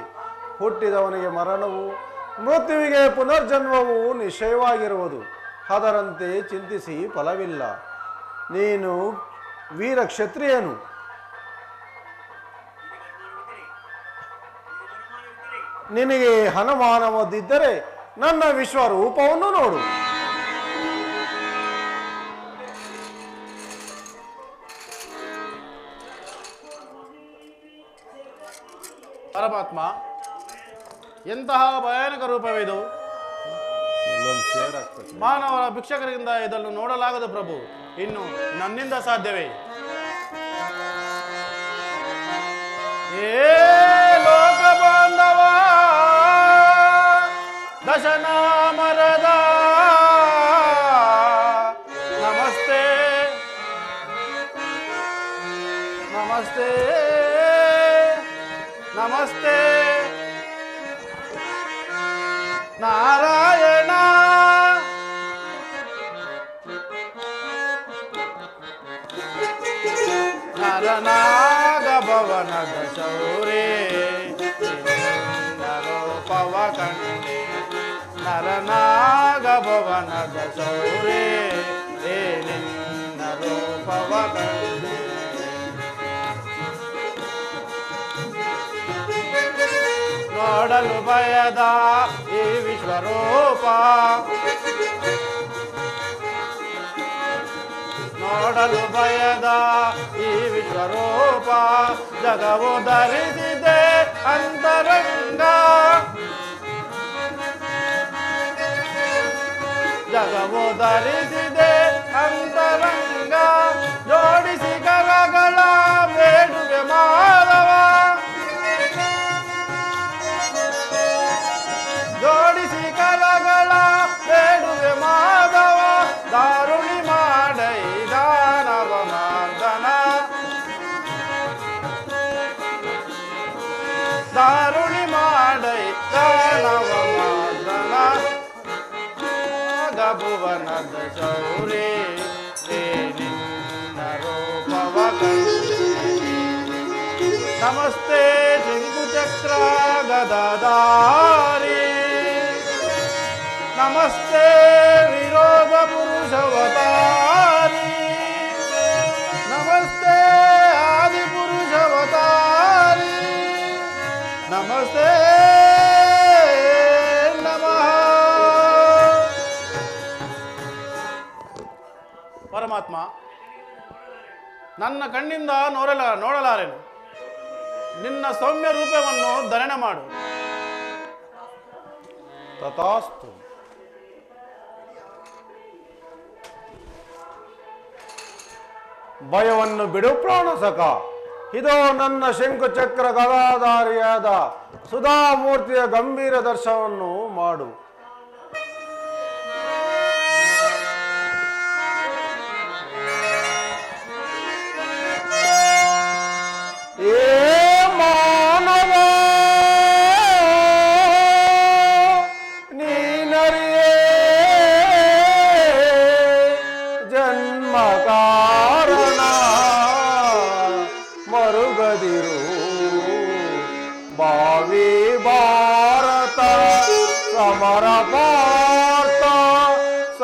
ಹುಟ್ಟಿದವನಿಗೆ ಮರಣವು, ಮೃತ್ಯುವಿಗೆ ಪುನರ್ಜನ್ಮವು ನಿಶ್ಚಯವಾಗಿರುವುದು. ಅದರಂತೆ ಚಿಂತಿಸಿ ಫಲವಿಲ್ಲ. ನೀನು ವೀರ ಕ್ಷತ್ರಿಯನು. ನಿನಗೆ ಅನುಮಾನವದಿದ್ದರೆ ನನ್ನ ವಿಶ್ವರೂಪವನ್ನು ನೋಡು. ಪರಮಾತ್ಮ, ಎಂತಹ ಭಯಾನಕ ರೂಪವಿದು! ಮಾನವರ ಭಿಕ್ಷಕರಿಂದ ಇದನ್ನು ನೋಡಲಾಗದು ಪ್ರಭು. ಇನ್ನು ನನ್ನಿಂದ ಸಾಧ್ಯವೇ? ಏ ಲೋಕ ಬಾಂಧವ ದಶನಾಮರದ ನಮಸ್ತೆ ನಮಸ್ತೆ ನಾರಾಯಣ ನರನಾಗಭವನದ ಶೌರೇ ನರೋಪವ ಕಂಡೆ ನರನಾಗಭವನದ ಶೌರೇ ನಿನ್ನ ರೂಪವ ಕಂಡೆ ನೋಡಲು ಭಯದ ಈ ವಿಶ್ವರೂಪ ನೋಡಲು ಭಯದ ಈ ವಿಶ್ವರೂಪ ಜಗವು ಧರಿಸಿದೆ ಅಂತರಂಗ ಜಗವು ಧರಿಸಿದೆ ಅಂತರಂಗ ಜೋಡಿಸಿ ಕರಗಳ ಬೇಡುವೆ ಮಾಧವ ಜೋಡಿಸಿ ಕರಗಳ ಬೇಡುವೆ ಮಾಧವ ದಾರುಣಿ ಮಾಡೈ ದಾನವ ಮಾರ್ದನ ದಾರುಣಿ ಮಾಡೈ ದಾನವ ಮಾರ್ದನ ಭುವನದ ಶೌರೇ ನಿನ್ನ ರೂಪವ ಕಂಡೆ ನಮಸ್ತೆ ಶಂಕುಚಕ್ರ ಗದಾಧಾರಿ ನಮಸ್ತೆ ವಿರೋಧ ಪುರುಷವತಾರಿ ನಮಸ್ತೆ ಆದಿಪುರುಷವತಾರಿ ನಮಸ್ತೆ ಪರಮಾತ್ಮ ನನ್ನ ಕಣ್ಣಿಂದ ನೋಡಲಾರೆನು ನಿನ್ನ ಸೌಮ್ಯ ರೂಪವನ್ನು ಧರಣೆ ಮಾಡು ತಥಾಸ್ತು. ಭಯವನ್ನು ಬಿಡು ಪ್ರಾಣಸಖ, ಇದೋ ನನ್ನ ಶಂಕುಚಕ್ರ ಗದಾಧಾರಿಯಾದ ಸುಧಾಮೂರ್ತಿಯ ಗಂಭೀರ ದರ್ಶನವನ್ನು ಮಾಡು.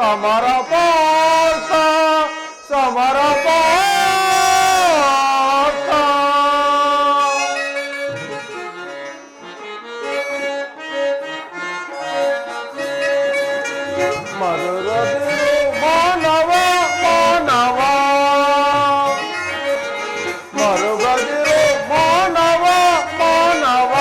ಸಮರ ಪಾರ್ಥ ಸಮರ ಪಾರ್ಥ ಮರುಗದಿರು ಮಾನವ ಮಾನವ ಮರುಗದಿರು ಮಾನವ ಮಾನವ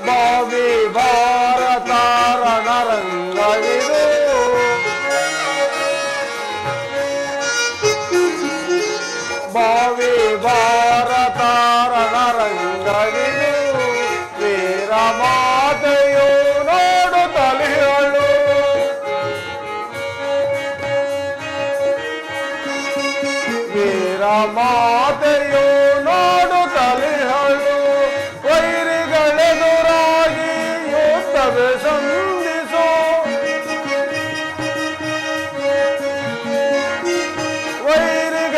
ಭಾವಿ ಭಾರತ ರಣರಂಗವಿದು ಭಾವಿ ಭಾರತ ರಣರಂಗವಿದು ವೀರ ಮಾತೆಯು ನೋಡು ತಲೆಯಳು ವೀರ ಮಾತೆಯು ನೋಡು ತಲೆಯಳು ವೈರಿಗಳೆದುರಾಗಿ ಯುದ್ಧವೇ ಸಂಧಿಸು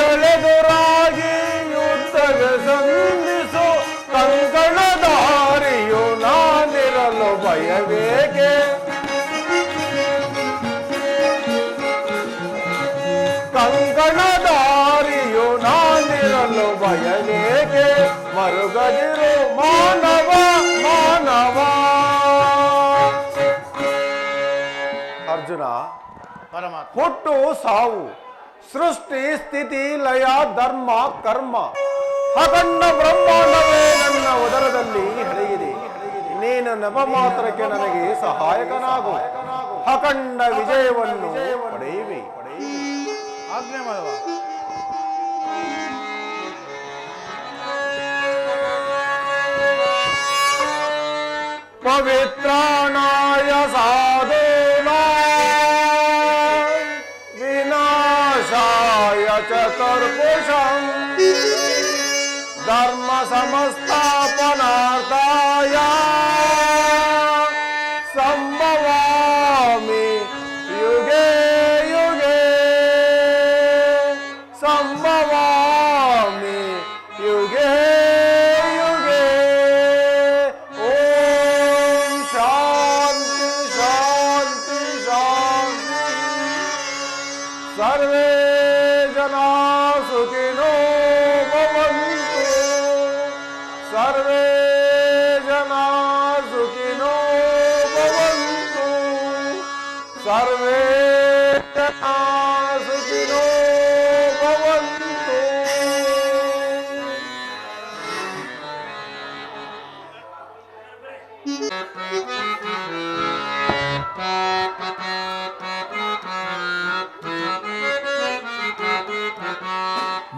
ವೈರಿಗಳೆದುರಾಗಿ ಯುದ್ಧವೇ ಸಂಧಿಸು ಕಂಕಣಧಾರಿಯು ನಾನಿರಲು ಭಯವೇಕೆ ಕಂಕಣಧಾರಿಯು ನಾನಿರಲು ಭಯವೇಕೆ ಮರುಗದಿರು ಮಾನವ ಮಾನವ. ಅರ್ಜುನ, ಪರಮಾತ್ಮ ಹುಟ್ಟು ಸಾವು, ಸೃಷ್ಟಿ ಸ್ಥಿತಿ ಲಯ ಧರ್ಮ ಕರ್ಮ, ಅಖಂಡ ಬ್ರಹ್ಮಾಂಡವೇ ನನ್ನ ಉದರದಲ್ಲಿ ಹಳೆಯಿದೆ. ನೀನು ನೆಪ ಮಾತ್ರಕ್ಕೆ ನನಗೆ ಸಹಾಯಕನಾಗು, ಅಖಂಡ ವಿಜಯವನ್ನು ಪಡೆಯುವೆ. ಆಜ್ಞೆ ಮಾಡುವ. ಪವಿತ್ರಾಣಾಯ ಸಾಧೂನಾಂ ಸುಖಿನೋ ಭವಂತು.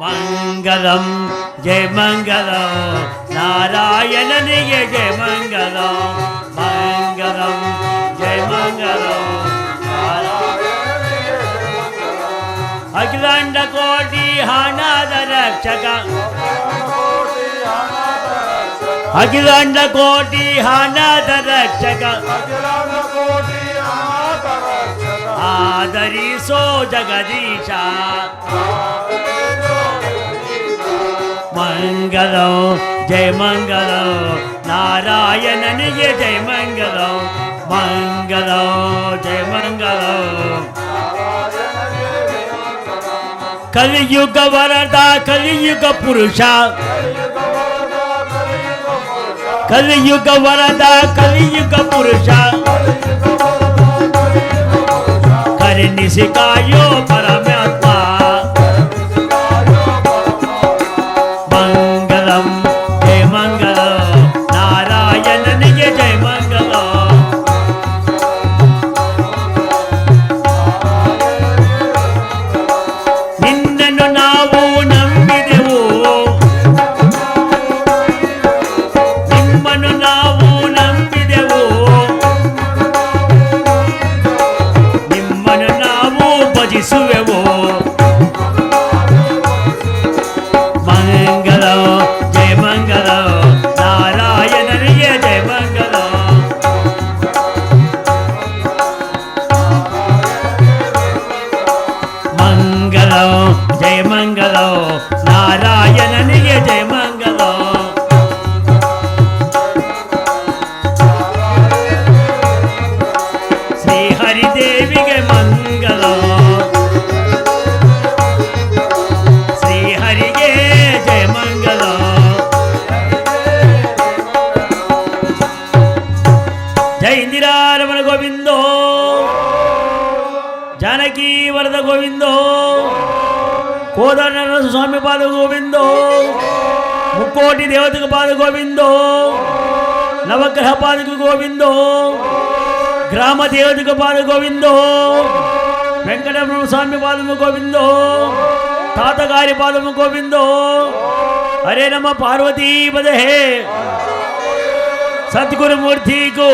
ಮಂಗಲಂ ಜಯ ಮಂಗಲಂ ನಾರಾಯಣನಿಗೆ ಜಯ ಮಂಗಲಂ ಮಂಗಲಂ ಜಯ ಮಂಗಲಂ ಅಖಿಲಾಂಡ ಕೋಟಿ ಹಣದ ರಕ್ಷಕ ಅಖಿಲಾಂಡ ಕೋಟಿ ಹಣದ ರಕ್ಷಕ ಆದರಿಸೋ ಜಗದೀಶ ಮಂಗಲಂ ಜಯ ಮಂಗಲಂ ನಾರಾಯಣನಿಗೆ ಜಯ ಮಂಗಲಂ ಮಂಗಲಂ ಜಯ ಮಂಗಲಂ ಕಲಿಯುಗ ವರದ ಕಲಿಯುಗ ಪುರುಷ ಕಲಿಯುಗ ವರದ ಕಲಿಯುಗ ಪುರುಷ ಕರುಣಿಸಿ ಕಾಯೋ ಪರಮಾತ್ಮ ಮಂಗಲಂ ಜಯ ಮಂಗಲಂ ನಾರಾಯಣನಿಗೆ ಜಯ ಮಂಗಲಂ ನಿನ್ನನ್ನು ನಾವು ನಂಬಿದೆವು ನಿಮ್ಮನ್ನು ನಾವು ನಂಬಿದೆವು ನಿಮ್ಮನ್ನು ನಾವು ಭಜಿಸುವೆವು ಮಂಗಲಂ ಜಯ ಮಂಗಲಂ ನಾರಾಯಣನಿಗೆ ಜಯ ಮಂಗಲಂ ಮಂಗಲಂ ಜಯ ಮಂಗಲಂ ನಾರಾಯಣನಿಗೆ ಜಯ ಮಂಗಲಂ ಶ್ರೀ ಹರಿದೇವಿಗೆ ಮಂಗಲಂ ಶ್ರೀ ಹರಿಗೆ ಜಯ ಮಂಗಲಂ ಜಯ ಇಂದಿರಾರಮಣ ಗೋವಿಂದೋ ಜಾನಕಿ ವರದ ಗೋವಿಂದೋ ಕೋದಂಡ ಸ್ವಾಮಿ ಪಾದ ಗೋವಿಂದೋ ಮುಕ್ಕೋಟಿ ದೇವತೆಗೆ ಪಾದ ಗೋವಿಂದೋ ನವಗ್ರಹ ಪಾದಕ ಗೋವಿಂದೋ ಗ್ರಾಮ ದೇವತೆಗೆ ಪಾದ ಗೋವಿಂದೋ ವೆಂಕಟರಮಣ ಸ್ವಾಮಿ ಪಾದಮ ಗೋವಿಂದೋ ತಾತಗಾರಿ ಪಾದಮ ಗೋವಿಂದೋ ಹರೇ ನಮ ಪಾರ್ವತಿ ಪದೇ ಸದ್ಗುರು ಮೂರ್ತಿ ಕೋ